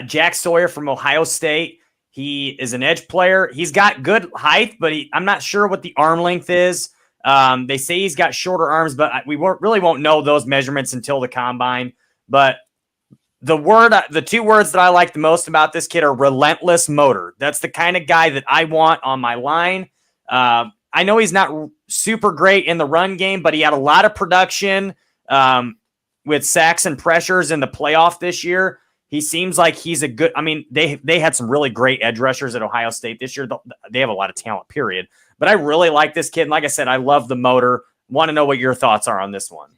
Jack Sawyer from Ohio State. He is an edge player. He's got good height, but I'm not sure what the arm length is. They say he's got shorter arms, but we really won't know those measurements until the combine. But The two words that I like the most about this kid are relentless motor. That's the kind of guy that I want on my line. I know he's not super great in the run game, but he had a lot of production with sacks and pressures in the playoff this year. He seems like he's a good. I mean, they had some really great edge rushers at Ohio State this year. They have a lot of talent, period. But I really like this kid. And like I said, I love the motor. Want to know what your thoughts are on this one?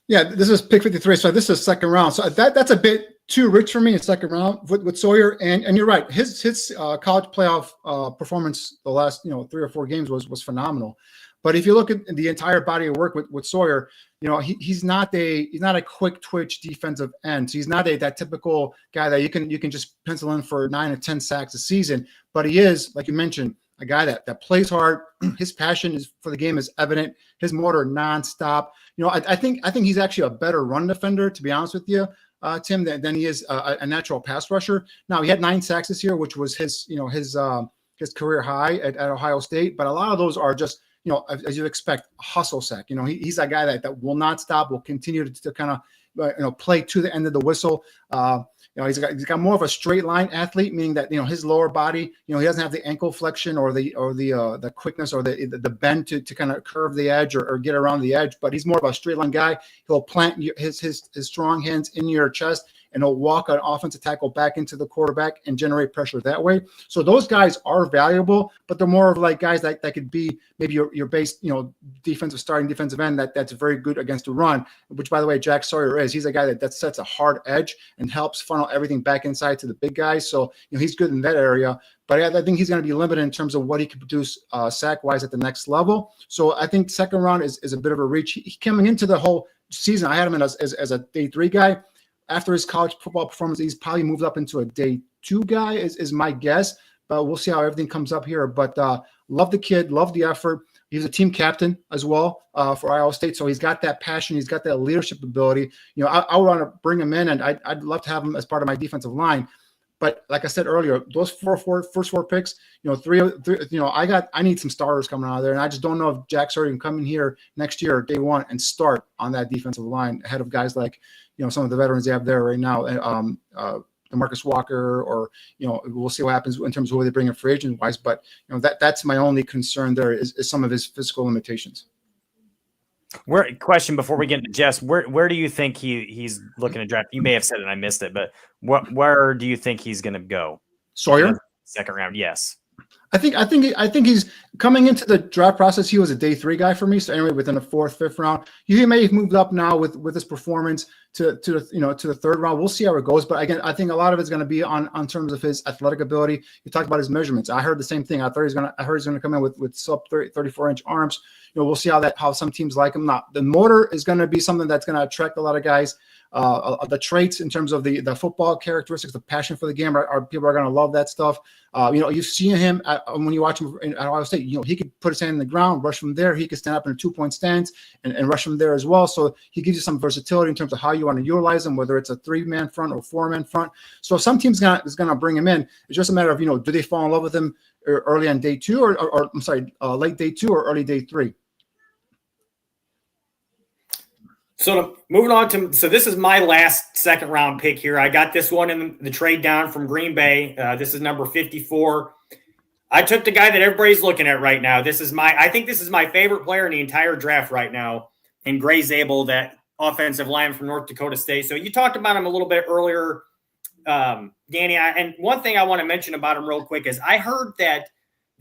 Yeah, this is pick 53. So this is second round. So that's a bit too rich for me in second round with Sawyer. And you're right. His college playoff performance the last 3 or 4 games was phenomenal. But if you look at the entire body of work with Sawyer, he's not a quick twitch defensive end. So he's not that typical guy that you can just pencil in for 9 or 10 sacks a season. But he is, like you mentioned, a guy that plays hard. His passion for the game is evident. His motor nonstop. I think he's actually a better run defender, to be honest with you, Tim, than he is a natural pass rusher. Now, he had 9 sacks this year, which was his career high at Ohio State. But a lot of those are just, as you expect, a hustle sack. He's a guy that will not stop, will continue to kind of play to the end of the whistle. He's got more of a straight line athlete, meaning that his lower body, he doesn't have the ankle flexion or the quickness or the bend to kind of curve the edge or get around the edge. But he's more of a straight line guy. He'll plant his strong hands in your chest, and he'll walk an offensive tackle back into the quarterback and generate pressure that way. So those guys are valuable, but they're more of like guys that could be maybe your base, starting defensive end that's very good against the run, which, by the way, Jack Sawyer is. He's a guy that sets a hard edge and helps funnel everything back inside to the big guys. So he's good in that area. But I think he's going to be limited in terms of what he can produce sack-wise at the next level. So I think second round is a bit of a reach. He coming into the whole season, I had him as a day 3 guy. After his college football performance, he's probably moved up into a day 2 guy is my guess. But we'll see how everything comes up here. But love the kid, love the effort. He's a team captain as well for Iowa State. So he's got that passion. He's got that leadership ability. I want to bring him in, and I'd love to have him as part of my defensive line. But like I said earlier, those first four picks, three, I need some starters coming out of there. And I just don't know if Jack Sawyer can come in here next year, day 1, and start on that defensive line ahead of guys like, some of the veterans they have there right now. Marcus Walker, or we'll see what happens in terms of who they bring in free agent wise. But that's my only concern there is some of his physical limitations. Question before we get into Jess, where do you think he's looking to draft? You may have said it and I missed it, but where do you think he's going to go? Sawyer, second round, yes. I think he's coming into the draft process. He was a day 3 guy for me. So anyway, within the 4th, 5th round, he may have moved up now with his performance to the 3rd round. We'll see how it goes. But again, I think a lot of it's going to be on terms of his athletic ability. You talked about his measurements. I heard the same thing. I heard he's going to come in with sub 34-inch arms. We'll see how some teams like him. Now, the motor is going to be something that's going to attract a lot of guys. The traits in terms of the football characteristics, the passion for the game, people are going to love that stuff. You've seen him when you watch him at Ohio State. He could put his hand in the ground, rush from there. He could stand up in a 2-point stance and rush from there as well. So he gives you some versatility in terms of how you want to utilize him, whether it's a 3-man front or 4-man front. So some teams is going to bring him in. It's just a matter of do they fall in love with him early on day 2 or late day 2 or early day 3. So moving on so this is my last second round pick here. I got this one in the trade down from Green Bay. This is number 54. I took the guy that everybody's looking at right now. I think this is my favorite player in the entire draft right now, in Gray Zabel, that offensive lineman from North Dakota State. So you talked about him a little bit earlier, Danny. And one thing I want to mention about him real quick is I heard that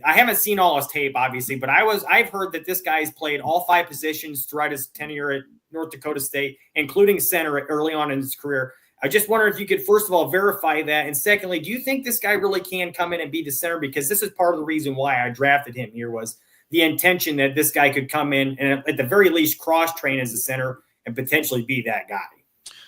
I haven't seen all his tape, obviously, but I've heard that this guy's played all 5 positions throughout his tenure at North Dakota State, including center early on in his career. I just wonder if you could, first of all, verify that. And secondly, do you think this guy really can come in and be the center? Because this is part of the reason why I drafted him here, was the intention that this guy could come in and at the very least cross-train as a center and potentially be that guy.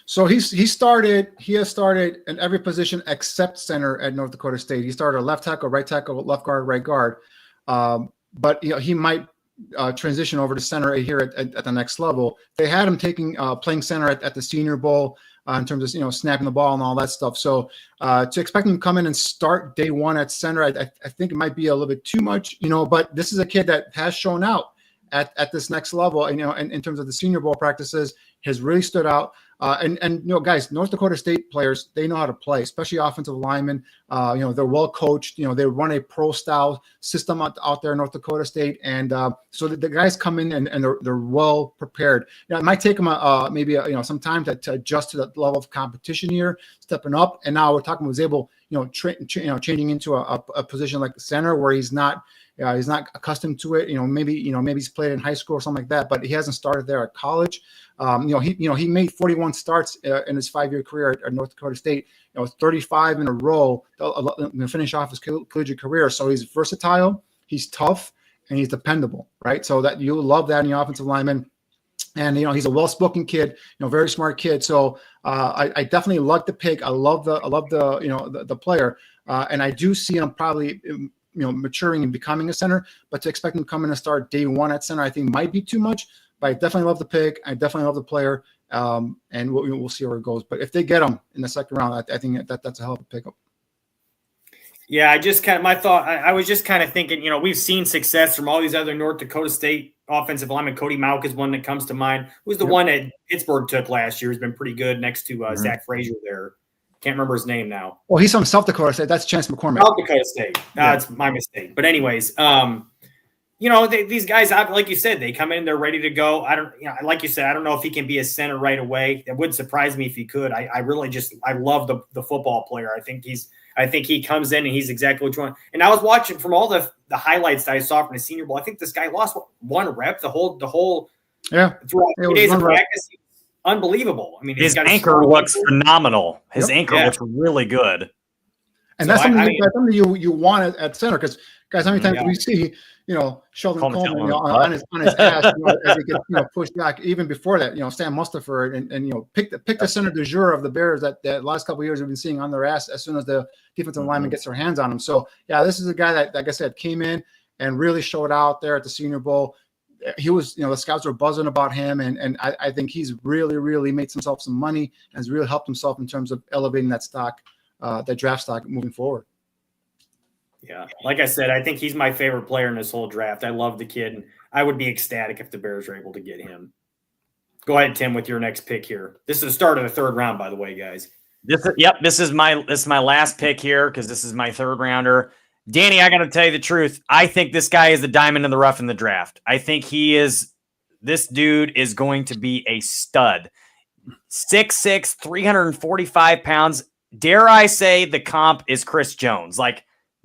So he has started in every position except center at North Dakota State. He started left tackle, right tackle, left guard, right guard. But he might transition over to center here at the next level. They had him playing center at the Senior Bowl in terms of snapping the ball and all that stuff. So to expect him to come in and start day 1 at center, I think it might be a little bit too much. But this is a kid that has shown out at this next level. In terms of the Senior Bowl practices, has really stood out. And guys, North Dakota State players, they know how to play, especially offensive linemen. They're well coached. They run a pro style system out there in North Dakota State, and so the guys come in and they're well prepared. It might take them maybe some time to adjust to the level of competition here, stepping up. And now we're talking about able changing into a position like the center where he's not accustomed to it. Maybe he's played in high school or something like that, but he hasn't started there at college. He made 41 starts in his 5-year career at North Dakota State. 35 in a row to finish off his collegiate career. So he's versatile, he's tough, and he's dependable, right? So that you love that in the offensive lineman. And he's a well-spoken kid, very smart kid. So I definitely like the pick. I love the player, and I do see him probably maturing and becoming a center. But to expect him to come in and start day one at center, I think might be too much. But I definitely love the pick. I definitely love the player, and we'll see where it goes. But if they get him in the second round, I think that's a hell of a pickup. Yeah, I was just kind of thinking, we've seen success from all these other North Dakota State offensive linemen. Cody Mauk is one that comes to mind. Who's the one that Pittsburgh took last year? Has been pretty good next to Zach Frazier there. Can't remember his name now. Well, he's from South Dakota State. That's Chance McCormick. South Dakota State. That's my mistake. But anyways, these guys, like you said, they come in, they're ready to go. Like you said, I don't know if he can be a center right away. It would surprise me if he could. I love the football player. I think he comes in and he's exactly what you want. And I was watching from all the highlights that I saw from the Senior Bowl. I think this guy lost one rep the whole throughout 3 days of practice. Unbelievable. I mean, his anchor looks phenomenal. His anchor looks really good. And that's something you want at center, because guys, how many times do we see Sheldon Coleman on his ass as he gets pushed back? Even before that, Sam Mustipher and pick the center du jour of the Bears that last couple of years we've been seeing on their ass as soon as the defensive lineman gets their hands on him. So this is a guy that, like I said, came in and really showed out there at the Senior Bowl. He was, the scouts were buzzing about him, and I think he's really, really made himself some money and has really helped himself in terms of elevating that stock, that draft stock moving forward. Yeah, like I said, I think he's my favorite player in this whole draft. I love the kid, and I would be ecstatic if the Bears are able to get him. Go ahead, Tim, with your next pick here. This is the start of the third round, by the way, guys. This is my last pick here because this is my third rounder. Danny, I got to tell you the truth. I think this guy is the diamond in the rough in the draft. I think this dude is going to be a stud. 6'6", 345 pounds. Dare I say the comp is Chris Jones?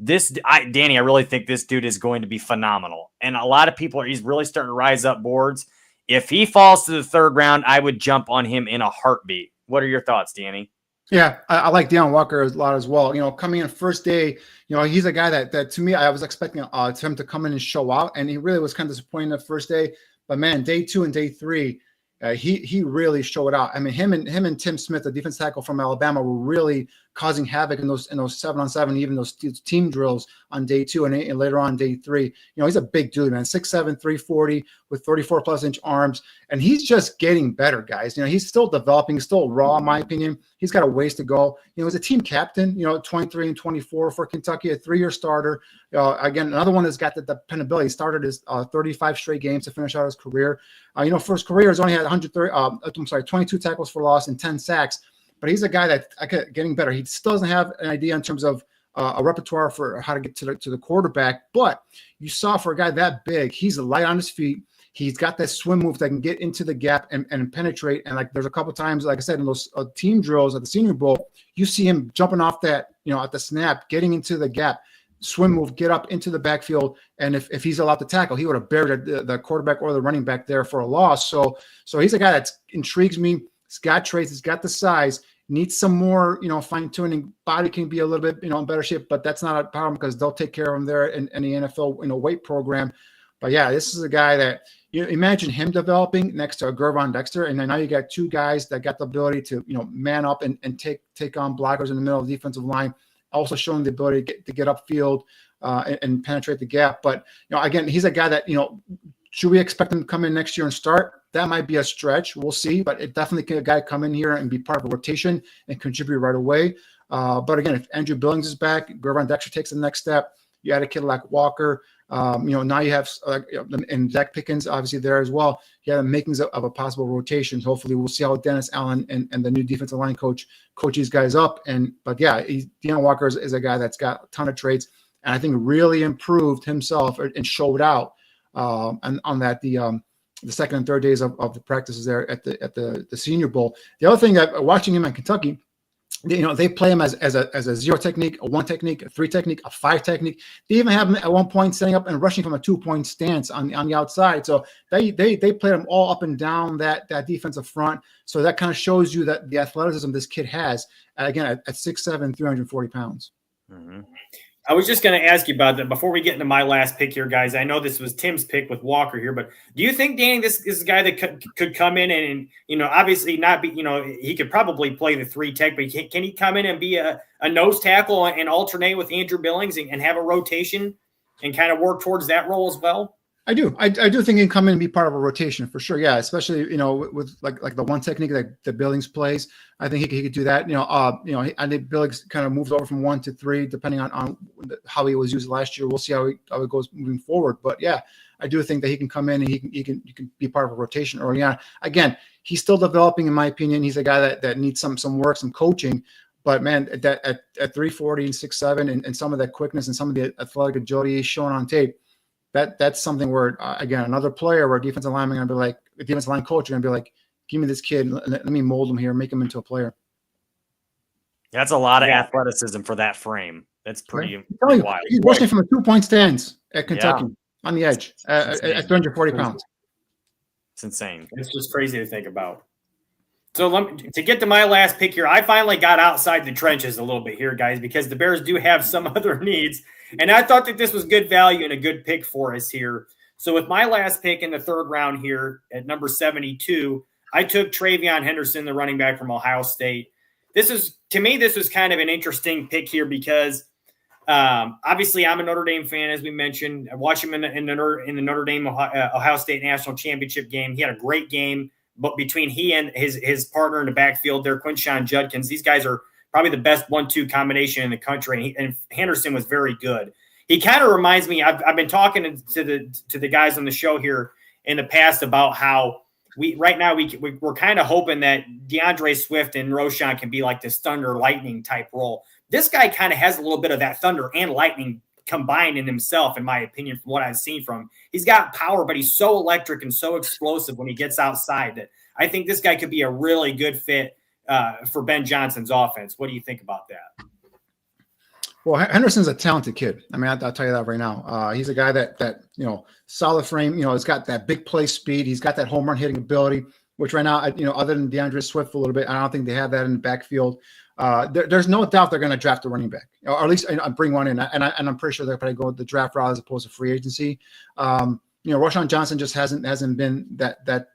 Danny, I really think this dude is going to be phenomenal. And a lot of people he's really starting to rise up boards. If he falls to the third round, I would jump on him in a heartbeat. What are your thoughts, Danny? Yeah, I like Deion Walker a lot as well. Coming in first day, he's a guy that to me, I was expecting him to come in and show out, and he really was kind of disappointing the first day. But man, day 2 and day 3, he really showed out. I mean, him and Tim Smith, the defense tackle from Alabama, were really causing havoc in those 7-on-7, even those team drills on day 2 and later on day 3. He's a big dude, man, 6'7", 340 with 34+ inch arms, and he's just getting better, guys. He's still developing, still raw, in my opinion. He's got a ways to go. He's a team captain, 23 and 24 for Kentucky, a 3-year starter. Again, another one that's got the dependability. He started his 35 straight games to finish out his career. For his career, he's only had 22 tackles for loss and 10 sacks. But he's a guy that getting better. He still doesn't have an idea in terms of a repertoire for how to get to the quarterback. But you saw for a guy that big, he's light on his feet. He's got that swim move that can get into the gap and penetrate. And there's a couple times, like I said, in those team drills at the Senior Bowl, you see him jumping off that, at the snap, getting into the gap, swim move, get up into the backfield. And if he's allowed to tackle, he would have buried the quarterback or the running back there for a loss. So he's a guy that intrigues me. He's got traits. He's got the size. Needs some more, fine tuning. Body can be a little bit, in better shape, but that's not a problem because they'll take care of him there in the NFL, weight program. But yeah, this is a guy that imagine him developing next to Gervon Dexter, and then now you got two guys that got the ability to, man up and take on blockers in the middle of the defensive line, also showing the ability to get upfield and penetrate the gap. But again, he's a guy that should we expect him to come in next year and start? That might be a stretch. We'll see. But it definitely can a guy come in here and be part of a rotation and contribute right away. But again, if Andrew Billings is back, Gervon Dexter takes the next step. You add a kid like Walker. Now you have and Zach Pickens obviously there as well. You have the makings of a possible rotation. Hopefully, we'll see how Dennis Allen and the new defensive line coach these guys up. But yeah, Deion Walker is a guy that's got a ton of traits, and I think really improved himself and showed out and on that the second and third days of the practices there at the Senior Bowl. The other thing that watching him in Kentucky, they play him as a 0 technique, a 1 technique, a 3 technique, a 5 technique. They even have him at one point setting up and rushing from a 2-point stance on the outside. So they played him all up and down that defensive front. So that kind of shows you that the athleticism this kid has, again, at 6'7", 340 pounds. Mm-hmm. I was just going to ask you about that before we get into my last pick here, guys. I know this was Tim's pick with Walker here, but do you think, Danny, this is a guy that could come in and obviously not be, he could probably play the 3 tech, but can he come in and be a nose tackle and alternate with Andrew Billings and have a rotation and kind of work towards that role as well? I do. I do think he can come in and be part of a rotation for sure. Yeah, especially with like the 1 technique that Billings plays. I think he could do that. I think Billings kind of moves over from 1 to 3 depending on how he was used last year. We'll see how it goes moving forward. But yeah, I do think that he can come in and he can be part of a rotation early on. Again, he's still developing, in my opinion. He's a guy that needs some work, some coaching. But man, at 340 and 6'7", and some of that quickness and some of the athletic agility he's shown on tape. That's something where, again, another player or a defensive lineman going to be like, a defensive line coach are going to be like, give me this kid, let me mold him here, make him into a player. That's a lot of athleticism for that frame. That's pretty wild. He's rushing from a 2-point stance at Kentucky on the edge at 340 pounds. It's insane. It's just crazy to think about. So to get to my last pick here, I finally got outside the trenches a little bit here, guys, because the Bears do have some other needs. And I thought that this was good value and a good pick for us here. So with my last pick in the 3rd round here at number 72, I took Travion Henderson, the running back from Ohio State. To me, this was kind of an interesting pick here because obviously I'm a Notre Dame fan, as we mentioned. I watched him in the Notre Dame Ohio State National Championship game. He had a great game, but between he and his partner in the backfield there, Quinshon Judkins, these guys are probably the best 1-2 combination in the country, and Henderson was very good. He kind of reminds me. I've been talking to the guys on the show here in the past about how we're kind of hoping that DeAndre Swift and Roschon can be like this thunder lightning type role. This guy kind of has a little bit of that thunder and lightning combined in himself, in my opinion, from what I've seen from him. He's got power, but he's so electric and so explosive when he gets outside that I think this guy could be a really good fit for Ben Johnson's offense. What do you think about that? Well, Henderson's a talented kid. I mean, I'll tell you that right now. He's a guy that solid frame. He's got that big play speed. He's got that home run hitting ability, which right now, other than DeAndre Swift a little bit, I don't think they have that in the backfield. There's no doubt they're going to draft a running back, or at least bring one in. And I'm pretty sure they're probably go the draft route as opposed to free agency. Roschon Johnson just hasn't been that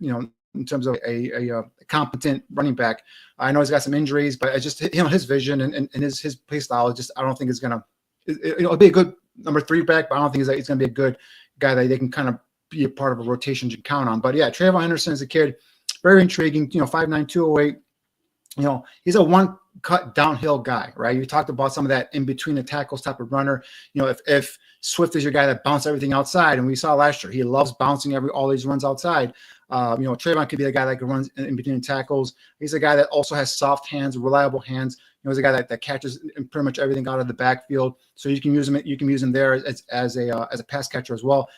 in terms of a competent running back. I know he's got some injuries, but it's just his vision and his play style. I don't think it's gonna. It'll be a good number 3 back, but I don't think he's gonna be a good guy that they can kind of be a part of a rotation to count on. But yeah, Travion Henderson is a kid, very intriguing. 5'9", 208. He's a one-cut downhill guy, right? You talked about some of that in between the tackles type of runner. If Swift is your guy that bounces everything outside, and we saw last year, he loves bouncing all these runs outside. Travion could be a guy that can run in between tackles. He's a guy that also has soft hands, reliable hands. He's a guy that catches pretty much everything out of the backfield. So you can use him. You can use him there as a pass catcher as well.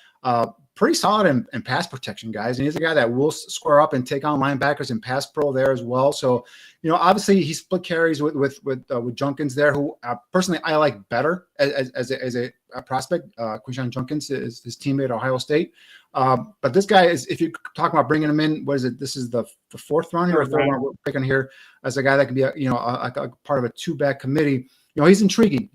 Pretty solid in pass protection, guys. And he's a guy that will square up and take on linebackers and pass pro there as well. So, obviously he split carries with Junkins there, who personally I like better as a prospect. Quinshon Judkins is his teammate at Ohio State. But this guy is, if you're talking about bringing him in, what is it? This is the 4th round or 3rd round we're picking here as a guy that can be a part of a 2-back committee. He's intriguing.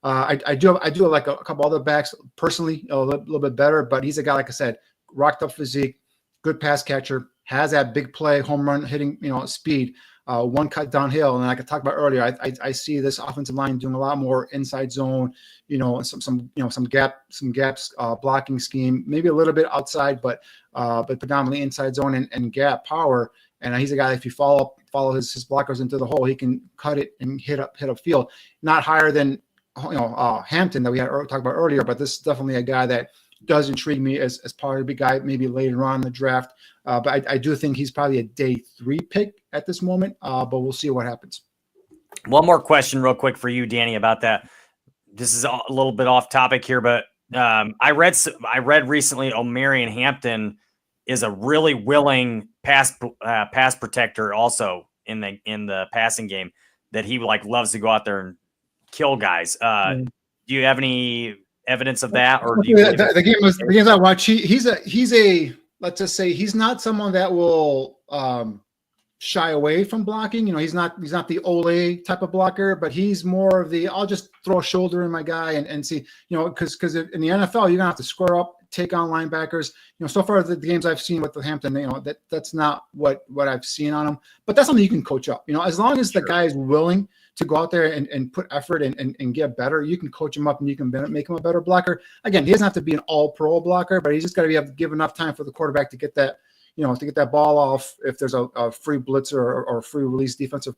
I do like a couple other backs personally a little bit better, but he's a guy, like I said, rocked up physique, good pass catcher, has that big play, home run hitting, speed, one cut downhill. And like I talked about earlier, I see this offensive line doing a lot more inside zone, some gaps blocking scheme, maybe a little bit outside, but predominantly inside zone and gap power. And he's a guy, if you follow his blockers into the hole, he can cut it and hit up field. Not higher than Hampton that we had talked about earlier, but this is definitely a guy that does intrigue me as part of the guy maybe later on in the draft. But I do think he's probably a day 3 pick at this moment, but we'll see what happens. One more question real quick for you, Danny, about that. This is a little bit off topic here, but I read recently O'Marion Hampton is a really willing pass protector also in the passing game, that he loves to go out there and kill guys. Do you have any evidence of that, or do you the games I watch, he's a let's just say he's not someone that will shy away from blocking. He's not the Ole type of blocker, but he's more of the I'll just throw a shoulder in my guy and see, because in the NFL you're gonna have to square up, take on linebackers. So far the games I've seen with the Hampton, that's not what I've seen on him, but that's something you can coach up. As long as the guy is willing to go out there and put effort and get better, you can coach him up and you can make him a better blocker. Again, he doesn't have to be an all-pro blocker, but he's just got to give enough time for the quarterback to get that, to get that ball off if there's a free blitzer or free release defensive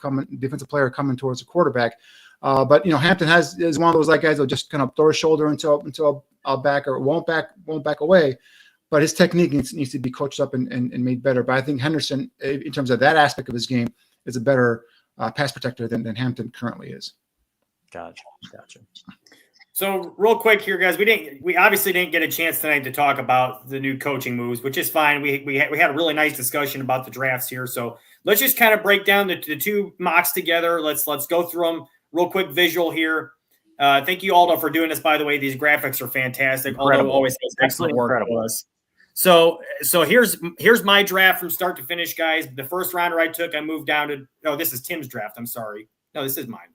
player coming towards the quarterback. But Hampton is one of those guys that'll just kind of throw a shoulder into a backer, won't back away. But his technique needs to be coached up and made better. But I think Henderson, in terms of that aspect of his game, is a better pass protector than Hampton currently is. Gotcha. So real quick here, guys, we obviously didn't get a chance tonight to talk about the new coaching moves, which is fine. We had a really nice discussion about the drafts here. So let's just kind of break down the two mocks together. Let's go through them real quick. Visual here. Thank you, Aldo, for doing this. By the way, these graphics are fantastic. Incredible. Aldo always does excellent work for us. So here's my draft from start to finish, guys. The first rounder I took, I moved down to – this is Tim's draft. I'm sorry. No, this is mine.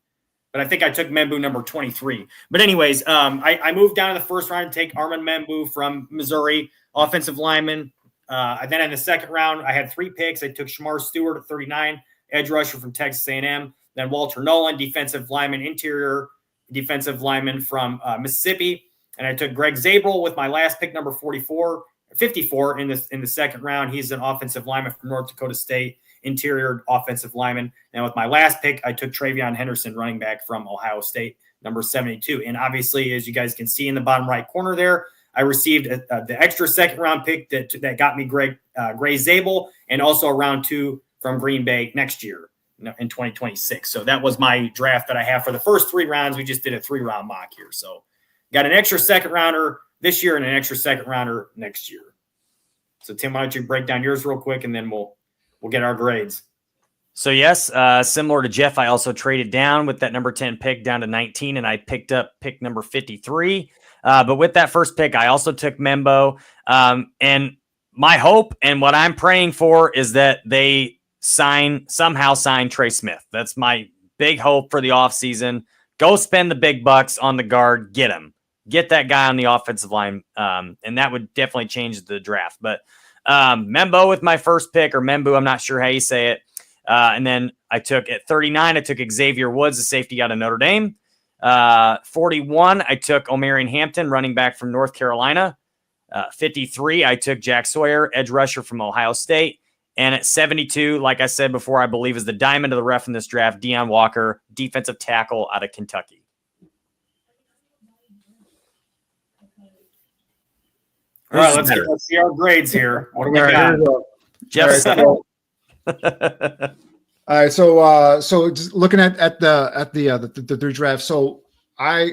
But I think I took Membu number 23. But anyways, I moved down to the first round to take Armand Membu from Missouri, offensive lineman. Then in the second round, I had 3 picks. I took Shamar Stewart at 39, edge rusher from Texas A&M. Then Walter Nolan, defensive lineman, interior defensive lineman from Mississippi. And I took Greg Zabel with my last pick, number 54 in the second round. He's an offensive lineman from North Dakota State, interior offensive lineman. And with my last pick, I took Travion Henderson, running back from Ohio State, number 72. And obviously, as you guys can see in the bottom right corner there, I received the extra second round pick that got me Greg Zabel, and also a round 2 from Green Bay next year in 2026. So that was my draft that I have for the first 3 rounds. We just did a 3-round mock here. So got an extra second rounder this year and an extra second rounder next year. So Tim, why don't you break down yours real quick, and then we'll get our grades. So yes, similar to Jeff, I also traded down with that number 10 pick down to 19, and I picked up pick number 53. But with that first pick, I also took Membo. And my hope and what I'm praying for is that they somehow sign Trey Smith. That's my big hope for the offseason. Go spend the big bucks on the guard, get him. Get that guy on the offensive line, and that would definitely change the draft. But Membo with my first pick, or Membu, I'm not sure how you say it. And then I took at 39, I took Xavier Woods, the safety out of Notre Dame. 41, I took O'Marion Hampton, running back from North Carolina. 53, I took Jack Sawyer, edge rusher from Ohio State. And at 72, like I said before, I believe is the diamond of the rough in this draft, Deion Walker, defensive tackle out of Kentucky. All right, let's see our grades here. What do we got? Jeff. All right, so just looking at the 3 drafts. So I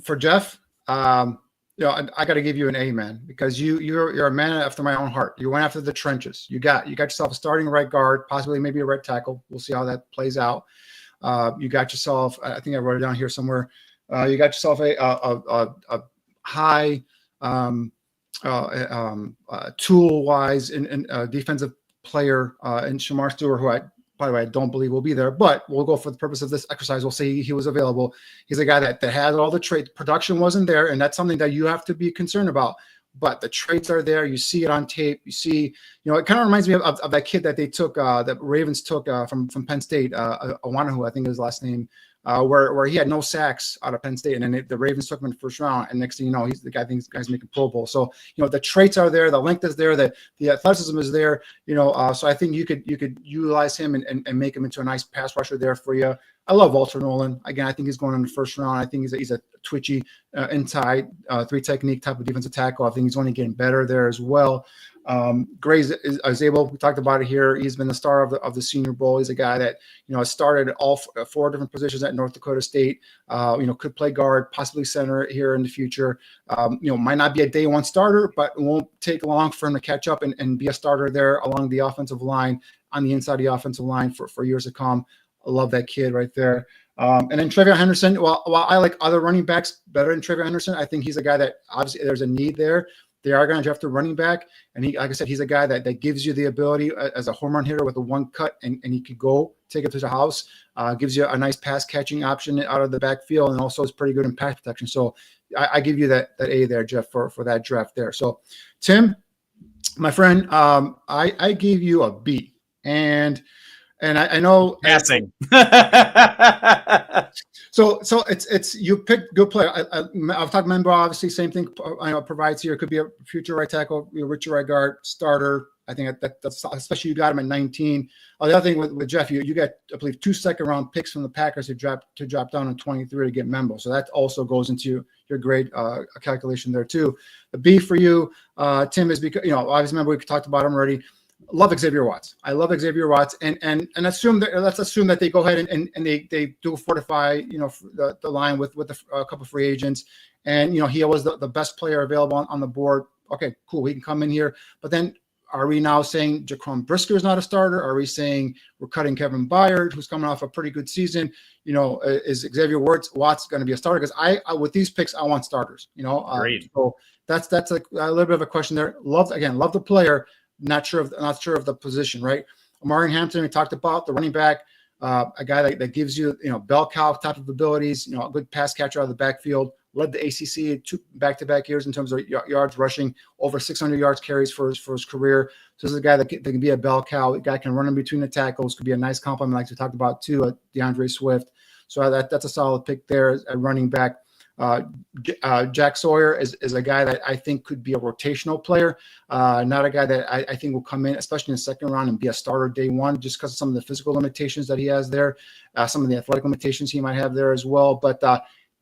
for Jeff, I got to give you an A, man, because you're a man after my own heart. You went after the trenches. You got yourself a starting right guard, possibly maybe a right tackle. We'll see how that plays out. You got yourself, I think I wrote it down here somewhere. You got yourself a high tool-wise and defensive player in Shamar Stewart, who by the way, I don't believe will be there, but we'll go for the purpose of this exercise. We'll say he was available. He's a guy that has all the traits. Production wasn't there, and that's something that you have to be concerned about. But the traits are there. You see it on tape. You see, it kind of reminds me of that kid that they took, that Ravens took from Penn State, Awanahu, I think his last name, where he had no sacks out of Penn State, and then the Ravens took him in the first round, and next thing you know, he's the guy thinks the guy's making Pro Bowl. So the traits are there, the length is there, the athleticism is there. So I think you could utilize him and make him into a nice pass rusher there for you. I love Walter Nolan. Again, I think he's going in the first round. I think he's a twitchy inside three technique type of defensive tackle. I think he's only getting better there as well. Gray is able. We talked about it here. He's been the star of the Senior Bowl. He's a guy that started all four different positions at North Dakota State. Could play guard, possibly center here in the future. Might not be a day one starter, but it won't take long for him to catch up and be a starter there along the offensive line, on the inside of the offensive line for years to come. I love that kid right there. And then Trevion Henderson. While I like other running backs better than Trevion Henderson, I think he's a guy that obviously there's a need there. They are going to draft a running back. And he, like I said, he's a guy that gives you the ability as a home run hitter with a one cut, and he could go take it to the house. Gives you a nice pass catching option out of the backfield, and also is pretty good in pass protection. So I give you that A there, Jeff, for that draft there. So Tim, my friend, I gave you a B. And I know passing. So it's you pick good player. I've talked Membo, obviously same thing. Provides here. Could be a future right tackle, Richard right guard, starter. I think that's especially you got him at 19. The other thing with Jeff, you got I believe 2 second-round picks from the Packers to drop down in 23 to get Membo. So that also goes into your grade calculation there too. The B for you, Tim, is because obviously remember we talked about him already. Love Xavier Watts. I love Xavier Watts, and let's assume that they go ahead and they do fortify the line with a couple of free agents, and he was the best player available on the board. Okay, cool. He can come in here, but then are we now saying Jaquan Brisker is not a starter? Are we saying we're cutting Kevin Byard, who's coming off a pretty good season? Is Xavier Watts going to be a starter? Because I with these picks I want starters. Great. So that's a little bit of a question there. Love the player. Not sure of the position, right? Omarion Hampton, we talked about the running back, a guy that gives you, bell cow type of abilities, a good pass catcher out of the backfield, led the ACC 2 back-to-back years in terms of yards rushing, over 600 yards carries for his career. So this is a guy that can be a bell cow. A guy can run in between the tackles, could be a nice compliment, like we talked about too, DeAndre Swift. So that's a solid pick there at running back. Jack Sawyer is a guy that I think could be a rotational player, not a guy that I think will come in, especially in the second round, and be a starter day one, just because of some of the physical limitations that he has there, some of the athletic limitations he might have there as well. But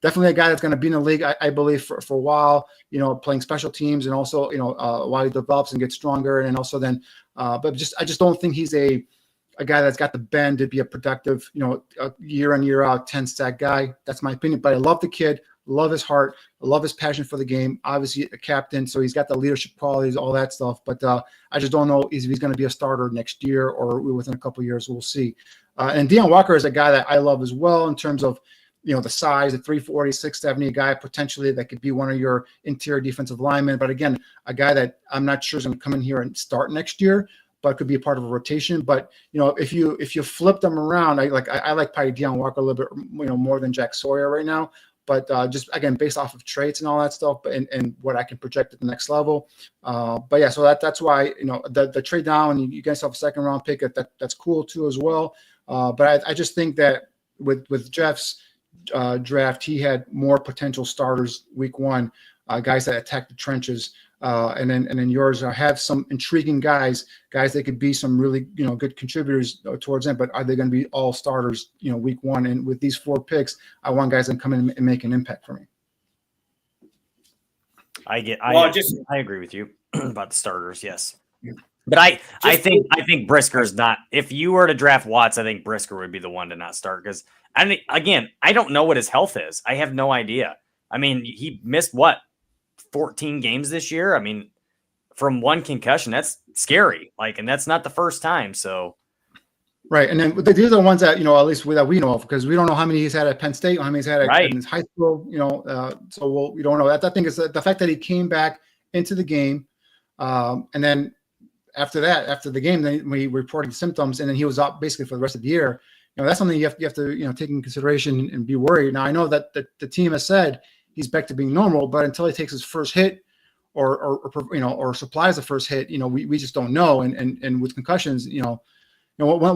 definitely a guy that's going to be in the league, I believe, for a while, playing special teams, and also, while he develops and gets stronger. And also then, but I just don't think he's a guy that's got the bend to be a productive, a year in, year out 10-sack guy. That's my opinion. But I love the kid. Love his heart. I love his passion for the game. Obviously a captain, so he's got the leadership qualities, all that stuff. But I just don't know if he's going to be a starter next year or within a couple of years. We'll see. And Deion Walker is a guy that I love as well in terms of, the size, the 340, 670, a guy potentially that could be one of your interior defensive linemen. But again, a guy that I'm not sure is going to come in here and start next year, but could be a part of a rotation. But if you flip them around, I like probably Deion Walker a little bit, more than Jack Sawyer right now. But just again, based off of traits and all that stuff, and what I can project at the next level. But yeah, so that's why the trade down, you guys have a second round pick. That's cool too as well. But I just think that with Jeff's draft, he had more potential starters week one, guys that attack the trenches. And then yours have some intriguing guys that could be some really good contributors towards them. But are they going to be all starters week one? And with these 4 picks, I want guys that come in and make an impact for me. I agree with you about the starters. Yes. Yeah. But I think Brisker's not. If you were to draft Watts, I think Brisker would be the one to not start, because I don't know what his health is. I have no idea. I mean, he missed 14 games this year. I mean, from one concussion, that's scary. And that's not the first time. So, right. And then these are the ones that, at least that we know of, because we don't know how many he's had at Penn State, how many he's had in his high school, so we don't know that. That thing is the fact that he came back into the game. And then after the game, then we reported symptoms, and then he was out basically for the rest of the year. That's something you have to take in consideration and be worried. Now, I know that the team has said he's back to being normal, but until he takes his first hit or supplies the first hit, we just don't know. And with concussions, one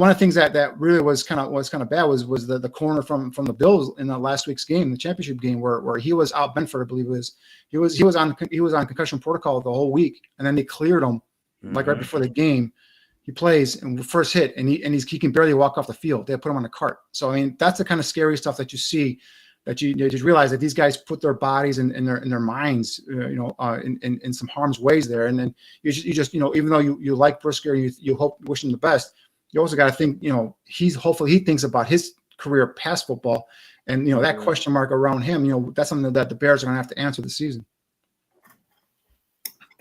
of the things that really was kind of bad was the corner from the Bills in the last week's game, the championship game, where he was out. Benford, I believe it was, he was on concussion protocol the whole week, and then they cleared him right before the game. he plays and first hit, and he can barely walk off the field. They put him on a cart. So I mean, that's the kind of scary stuff that you see. That you just realize that these guys put their bodies and their minds, in some harm's ways there. And then you just even though you like Brisker, you wish him the best. You also got to think, hopefully he thinks about his career past football, and that question mark around him. That's something that the Bears are going to have to answer this season.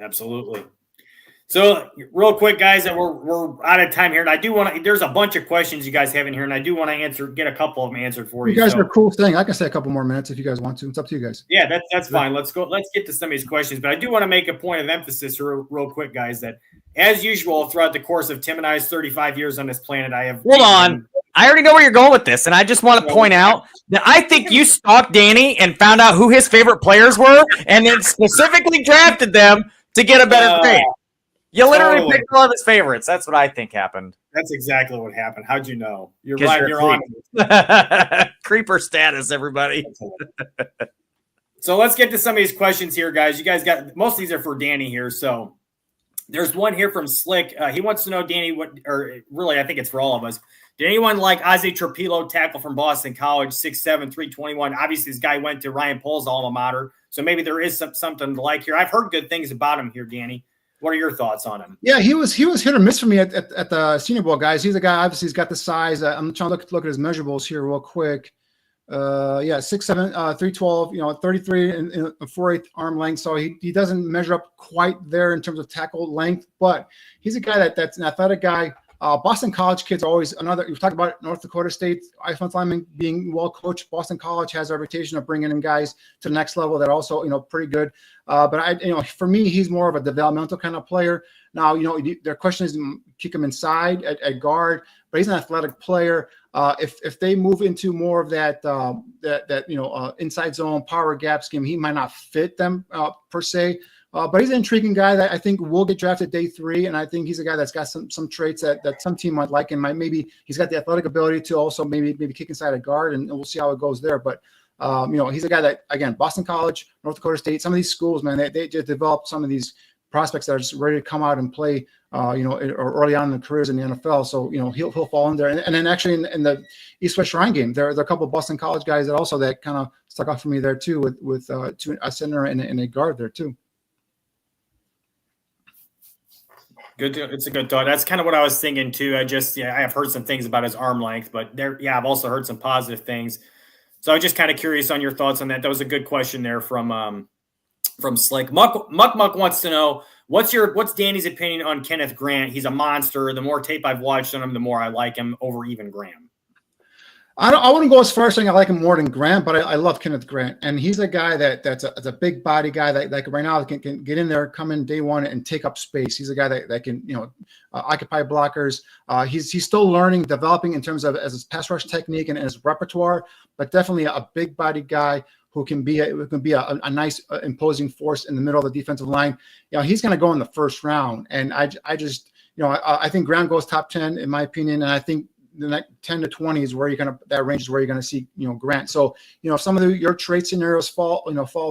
Absolutely. So real quick, guys, we're out of time here, and I do want to. There's a bunch of questions you guys have in here, and I do want to get a couple of them answered for you. You guys are cool thing. I can say a couple more minutes if you guys want to. It's up to you guys. Yeah, that's fine. Let's go. Let's get to some of these questions, but I do want to make a point of emphasis real quick, guys. That as usual, throughout the course of Tim and I's 35 years on this planet, I have. Hold on. I already know where you're going with this, and I just want to point out that I think you stalked Danny and found out who his favorite players were, and then specifically drafted them to get a better grade. You literally picked all of his favorites. That's what I think happened. That's exactly what happened. How'd you know? You're right. You're on. Creeper status, everybody. So let's get to some of these questions here, guys. You guys got most of these are for Danny here. So there's one here from Slick. He wants to know, Danny, I think it's for all of us. Did anyone like Ozzie Trapilo, tackle from Boston College, 6'7", 321? Obviously, this guy went to Ryan Pohl's alma mater, so maybe there is something to like here. I've heard good things about him here, Danny. What are your thoughts on him? Yeah, he was hit or miss for me at the Senior Bowl, guys. He's a guy, obviously, he's got the size. I'm trying to look at his measurables here real quick. 6'7", 312, 33 and 4/8 arm length. So he doesn't measure up quite there in terms of tackle length, but he's a guy that's an athletic guy. Boston College kids are always another. We've talked about North Dakota State offensive linemen being well coached. Boston College has a reputation of bringing in guys to the next level that are also pretty good. But for me, he's more of a developmental kind of player. Now, their question is kick him inside at guard, but he's an athletic player. If they move into more of that inside zone power gap scheme, he might not fit them per se. But he's an intriguing guy that I think will get drafted day 3, and I think he's a guy that's got some traits that some team might like, and maybe he's got the athletic ability to also maybe kick inside a guard, and we'll see how it goes there. But he's a guy that, again, Boston College, North Dakota State, some of these schools, man, they just develop some of these prospects that are just ready to come out and play, or early on in their careers in the NFL. So he'll fall in there, and then actually in the East-West Shrine game, there are a couple of Boston College guys that kind of stuck out for me there too, with a center and a guard there too. Good. It's a good thought. That's kind of what I was thinking too. I have heard some things about his arm length, but I've also heard some positive things. So I was just kind of curious on your thoughts on that. That was a good question there from Slick. Muck wants to know what's Danny's opinion on Kenneth Grant. He's a monster. The more tape I've watched on him, the more I like him over even Graham. I wouldn't go as far as saying I like him more than Grant, but I love Kenneth Grant, and he's a guy that's a big body guy that right now can get in there, come in day one, and take up space. He's a guy that can occupy blockers. He's still learning, developing in terms of as his pass rush technique and his repertoire, but definitely a big body guy who can be a nice imposing force in the middle of the defensive line. He's going to go in the first round, and I think Grant goes top 10 in my opinion, and I think the 10 to 20 is where that range is where you're going to see, Grant. So, if some of your trade scenarios fall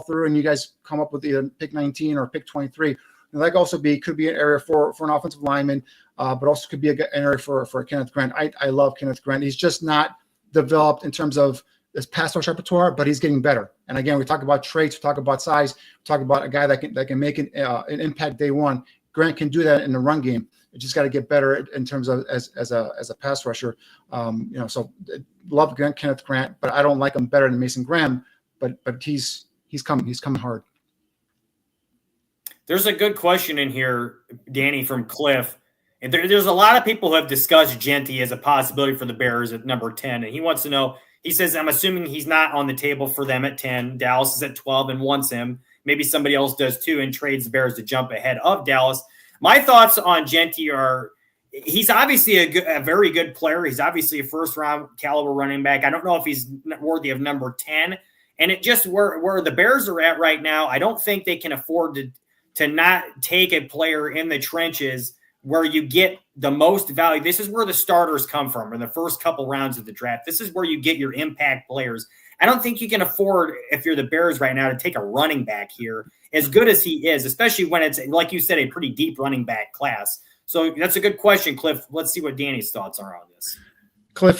through and you guys come up with either pick 19 or pick 23, that could be an area for an offensive lineman, but also could be an area for Kenneth Grant. I love Kenneth Grant. He's just not developed in terms of his pass rush repertoire, but he's getting better. And again, we talk about traits, we talk about size, we talk about a guy that can make an impact day one. Grant can do that in the run game. You just got to get better in terms of as a pass rusher. So love Kenneth Grant, but I don't like him better than Mason Graham. But he's coming hard. There's a good question in here, Danny, from Cliff. And there's a lot of people who have discussed Genty as a possibility for the Bears at number 10, and he wants to know. He says, I'm assuming he's not on the table for them at 10. Dallas is at 12 and wants him. Maybe somebody else does too and trades the Bears to jump ahead of Dallas. My thoughts on Genty are he's obviously a very good player. He's obviously a first-round caliber running back. I don't know if he's worthy of number 10. And it just where the Bears are at right now, I don't think they can afford to not take a player in the trenches where you get the most value. This is where the starters come from in the first couple rounds of the draft. This is where you get your impact players. I don't think you can afford, if you're the Bears right now, to take a running back here, as good as he is, especially when it's, like you said, a pretty deep running back class. So that's a good question, Cliff. Let's see what Danny's thoughts are on this. Cliff,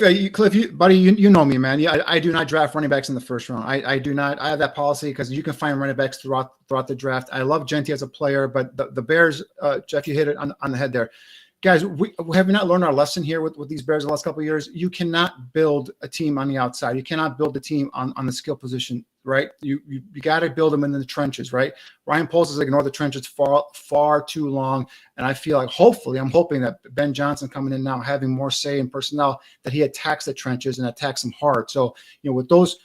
buddy, you know me, man. Yeah, I do not draft running backs in the first round. I do not. I have that policy because you can find running backs throughout the draft. I love Genty as a player, but the Bears, Jeff, you hit it on the head there. Guys, we have not learned our lesson here with these Bears the last couple of years. You cannot build a team on the outside. You cannot build a team on the skill position, right? You got to build them in the trenches, right? Ryan Poles has ignored the trenches far too long, and I feel like I'm hoping that Ben Johnson coming in now, having more say in personnel, that he attacks the trenches and attacks them hard. So with those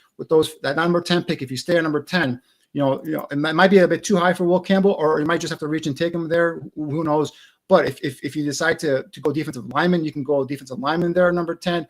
that number 10 pick, if you stay at number 10. It might be a bit too high for Will Campbell, or you might just have to reach and take him there. Who knows? But if you decide to go defensive lineman, you can go defensive lineman there, number 10.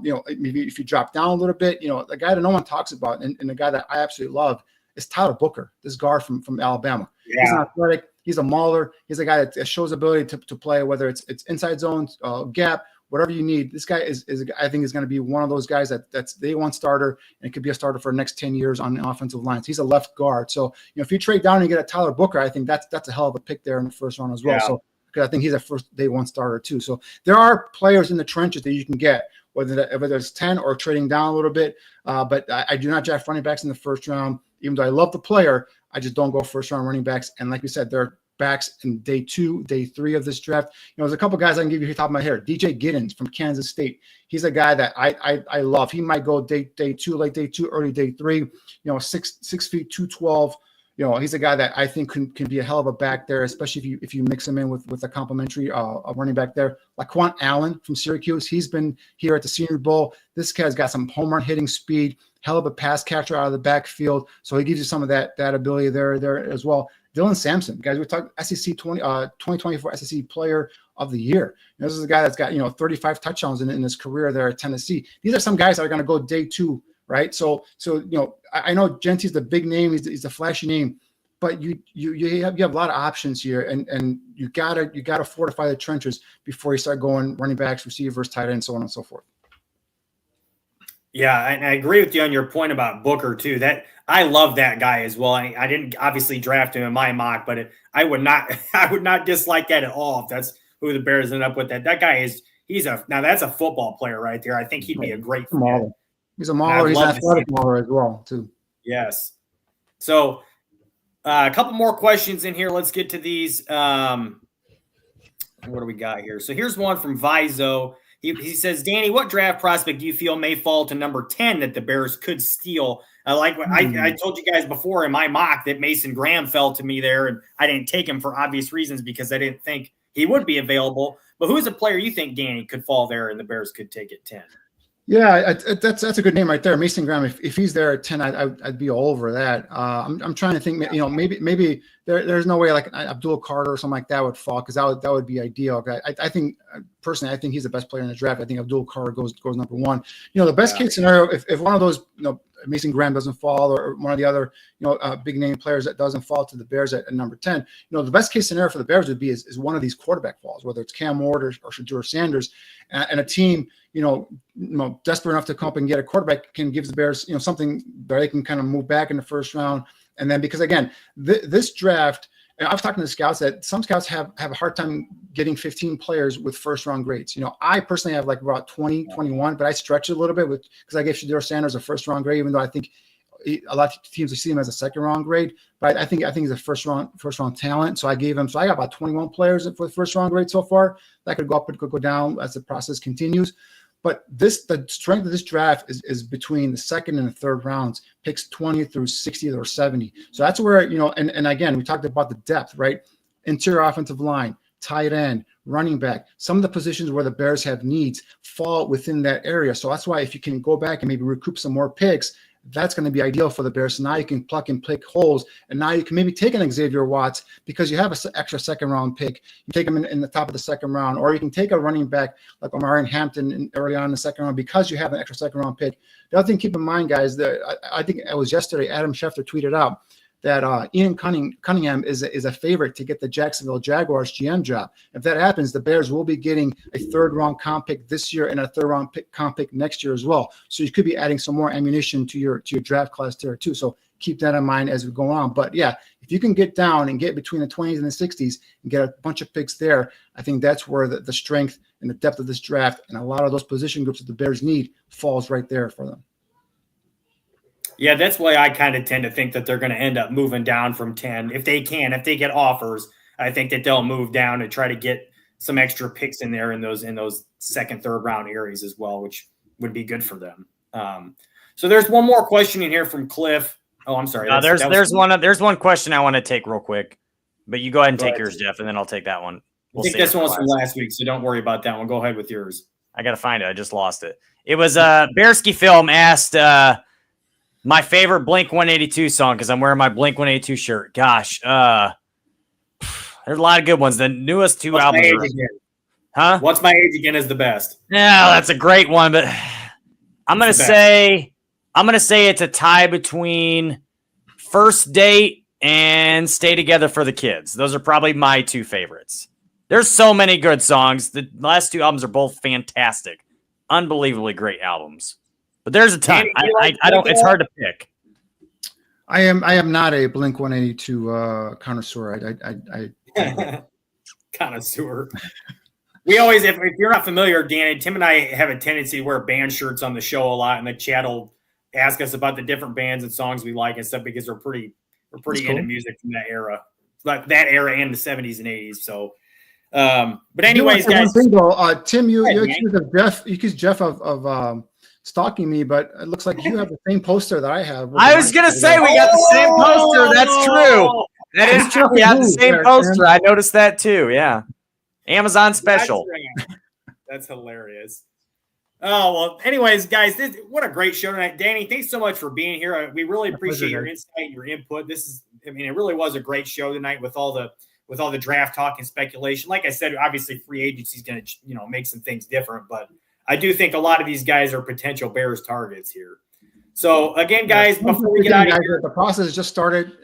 Maybe if you drop down a little bit, the guy that no one talks about and the guy that I absolutely love is Tyler Booker, this guard from Alabama. Yeah. He's not athletic. He's a mauler. He's a guy that shows ability to play, whether it's inside zones, gap, whatever you need. This guy is I think is going to be one of those guys that's day one starter, and it could be a starter for the next 10 years on the offensive line. So he's a left guard. So if you trade down and you get a Tyler Booker, I think that's a hell of a pick there in the first round as well. Yeah. So because I think he's a first day one starter too. So there are players in the trenches that you can get, whether it's 10 or trading down a little bit. But I do not draft running backs in the first round, even though I love the player. I just don't go first round running backs. And like we said, there are backs in day 2, day 3 of this draft. There's a couple guys I can give you off the top of my head. DJ Giddens from Kansas State. He's a guy that I love. He might go day 2, late day 2, early day 3. 6 feet 212. He's a guy that I think can be a hell of a back there, especially if you mix him in with a complimentary running back there. Laquan Allen from Syracuse. He's been here at the Senior Bowl. This guy's got some home run hitting speed, hell of a pass catcher out of the backfield. So he gives you some of that ability there as well. Dylan Sampson, guys, we talked SEC 2024 SEC Player of the Year. This is a guy that's got 35 touchdowns in his career there at Tennessee. These are some guys that are going to go day 2. Right. So I know Genty's the big name. He's the flashy name, but you have a lot of options here, and you gotta fortify the trenches before you start going running backs, receivers, tight ends, so on and so forth. Yeah, and I agree with you on your point about Booker too. That I love that guy as well. I didn't obviously draft him in my mock, but I would not dislike that at all if that's who the Bears end up with. That guy that's a football player right there. I think he'd be a great fit. He's a mauler. He's an athletic mauler as well, too. Yes. So a couple more questions in here. Let's get to these. What do we got here? So here's one from Vizo. He says, Danny, what draft prospect do you feel may fall to number 10 that the Bears could steal? I told you guys before in my mock that Mason Graham fell to me there, and I didn't take him for obvious reasons because I didn't think he would be available. But who's a player you think, Danny, could fall there and the Bears could take at 10? Yeah, that's a good name right there, Mason Graham. If he's there at 10, I'd be all over that. I'm trying to think. Maybe there's no way like Abdul Carter or something like that would fall, because that would be ideal. I think personally, I think he's the best player in the draft. I think Abdul Carter goes number 1. The best case scenario, if one of those Mason Graham doesn't fall, or one of the other big name players that doesn't fall to the Bears at number 10, the best case scenario for the Bears would be is one of these quarterback falls, whether it's Cam Ward or Shedeur Sanders, and a team desperate enough to come up and get a quarterback can give the Bears something where they can kind of move back in the first round. And then because again this draft, and I've talked to the scouts that some scouts have a hard time getting 15 players with first round grades. I personally have like about 20, 21, but I stretch it a little bit because I gave Shedeur Sanders a first round grade, even though I think a lot of teams see him as a second round grade. But I think he's a first round talent. So I got about 21 players for the first round grade so far. That could go up, it could go down as the process continues. But the strength of this draft is between the second and the third rounds, picks 20 through 60 or 70. So that's where, and again, we talked about the depth, right? Interior offensive line, tight end, running back. Some of the positions where the Bears have needs fall within that area. So that's why if you can go back and maybe recoup some more picks, that's going to be ideal for the Bears. So now you can pluck and pick holes, and now you can maybe take an Xavier Watts because you have an extra second round pick. You take him in the top of the second round, or you can take a running back like Omarion Hampton early on in the second round because you have an extra second round pick. The other thing to keep in mind, guys, that I think it was yesterday, Adam Schefter tweeted out that Ian Cunningham is a favorite to get the Jacksonville Jaguars GM job. If that happens, the Bears will be getting a third-round comp pick this year and a third-round comp pick next year as well. So you could be adding some more ammunition to your draft class there too. So keep that in mind as we go on. But yeah, if you can get down and get between the 20s and the 60s and get a bunch of picks there, I think that's where the strength and the depth of this draft and a lot of those position groups that the Bears need falls right there for them. Yeah, that's why I kind of tend to think that they're going to end up moving down from 10. If they get offers, I think that they'll move down and try to get some extra picks in there in those second, third round areas as well, which would be good for them. So there's one more question in here from Cliff. Oh, I'm sorry. There's one question I want to take real quick, but you go ahead and take yours, Jeff, and then I'll take that one. I think this one was from last week, so don't worry about that one. Go ahead with yours. I got to find it. I just lost it. It was Bearski Film asked my favorite Blink-182 song because I'm wearing my Blink-182 shirt. Gosh, there's a lot of good ones. The newest two albums. Huh? What's My Age Again is the best. Yeah, that's a great one, but I'm gonna say it's a tie between First Date and Stay Together for the Kids. Those are probably my two favorites. There's so many good songs. The last two albums are both fantastic, unbelievably great albums. But there's a ton. I don't. It's hard to pick. I am not a Blink-182 connoisseur. I connoisseur. We always, if you're not familiar, Dan, Tim and I have a tendency to wear band shirts on the show a lot, and the chat will ask us about the different bands and songs we like and stuff because we're pretty into music from that era, like that era and the 70s and 80s. So, but anyways, guys. One thing though, Tim, you accused Jeff of stalking me, but it looks like you have the same poster that I have. I was gonna say we got the same poster. That's true. That is true. We have the same poster. I noticed that too. Yeah. Amazon special. That's hilarious. Oh, well, anyways, guys, what a great show tonight. Danny, thanks so much for being here. We really appreciate your insight and your input. It really was a great show tonight with all the draft talk and speculation. Like I said, obviously free agency is going to, make some things different, but I do think a lot of these guys are potential Bears targets here. So again, guys, before we get out of here, the process just started.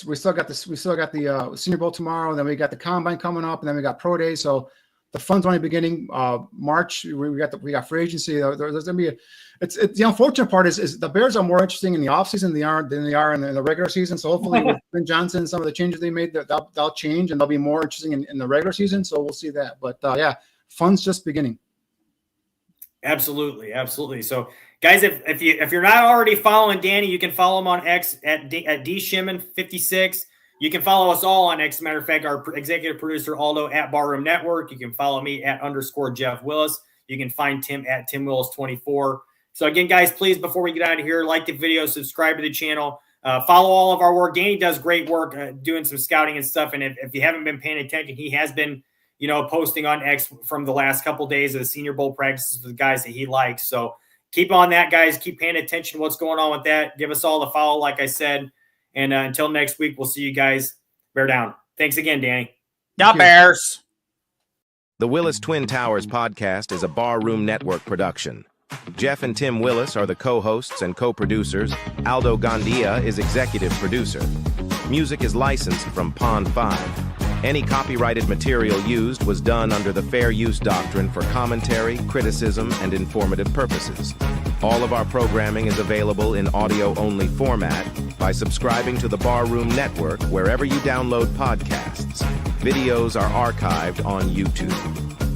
We still got the Senior Bowl tomorrow, and then we got the Combine coming up, and then we got Pro Day. So the fun's only beginning March. We got free agency. There's going to be it's the unfortunate part is the Bears are more interesting in the offseason than they are in the regular season. So hopefully with Ben Johnson, some of the changes they made, they'll change and they'll be more interesting in the regular season. So we'll see that. But yeah, fun's just beginning. Absolutely. So, guys, if you're not already following Danny, you can follow him on X at dshimon56. You can follow us all on X. As a matter of fact, our executive producer Aldo at Barroom Network. You can follow me at _Jeff Willis. You can find Tim at TimWillis24. So again, guys, please, before we get out of here, like the video, subscribe to the channel, follow all of our work. Danny does great work doing some scouting and stuff. And if you haven't been paying attention, he has been posting on X from the last couple of days of the Senior Bowl practices with the guys that he likes. So keep on that, guys. Keep paying attention to what's going on with that. Give us all the follow, like I said. And until next week, we'll see you guys. Bear down. Thanks again, Danny. Now, Bears. The Willis Twin Towers podcast is a Barroom Network production. Jeff and Tim Willis are the co-hosts and co-producers. Aldo Gandia is executive producer. Music is licensed from Pond 5. Any copyrighted material used was done under the Fair Use Doctrine for commentary, criticism, and informative purposes. All of our programming is available in audio-only format by subscribing to the Barroom Network wherever you download podcasts. Videos are archived on YouTube.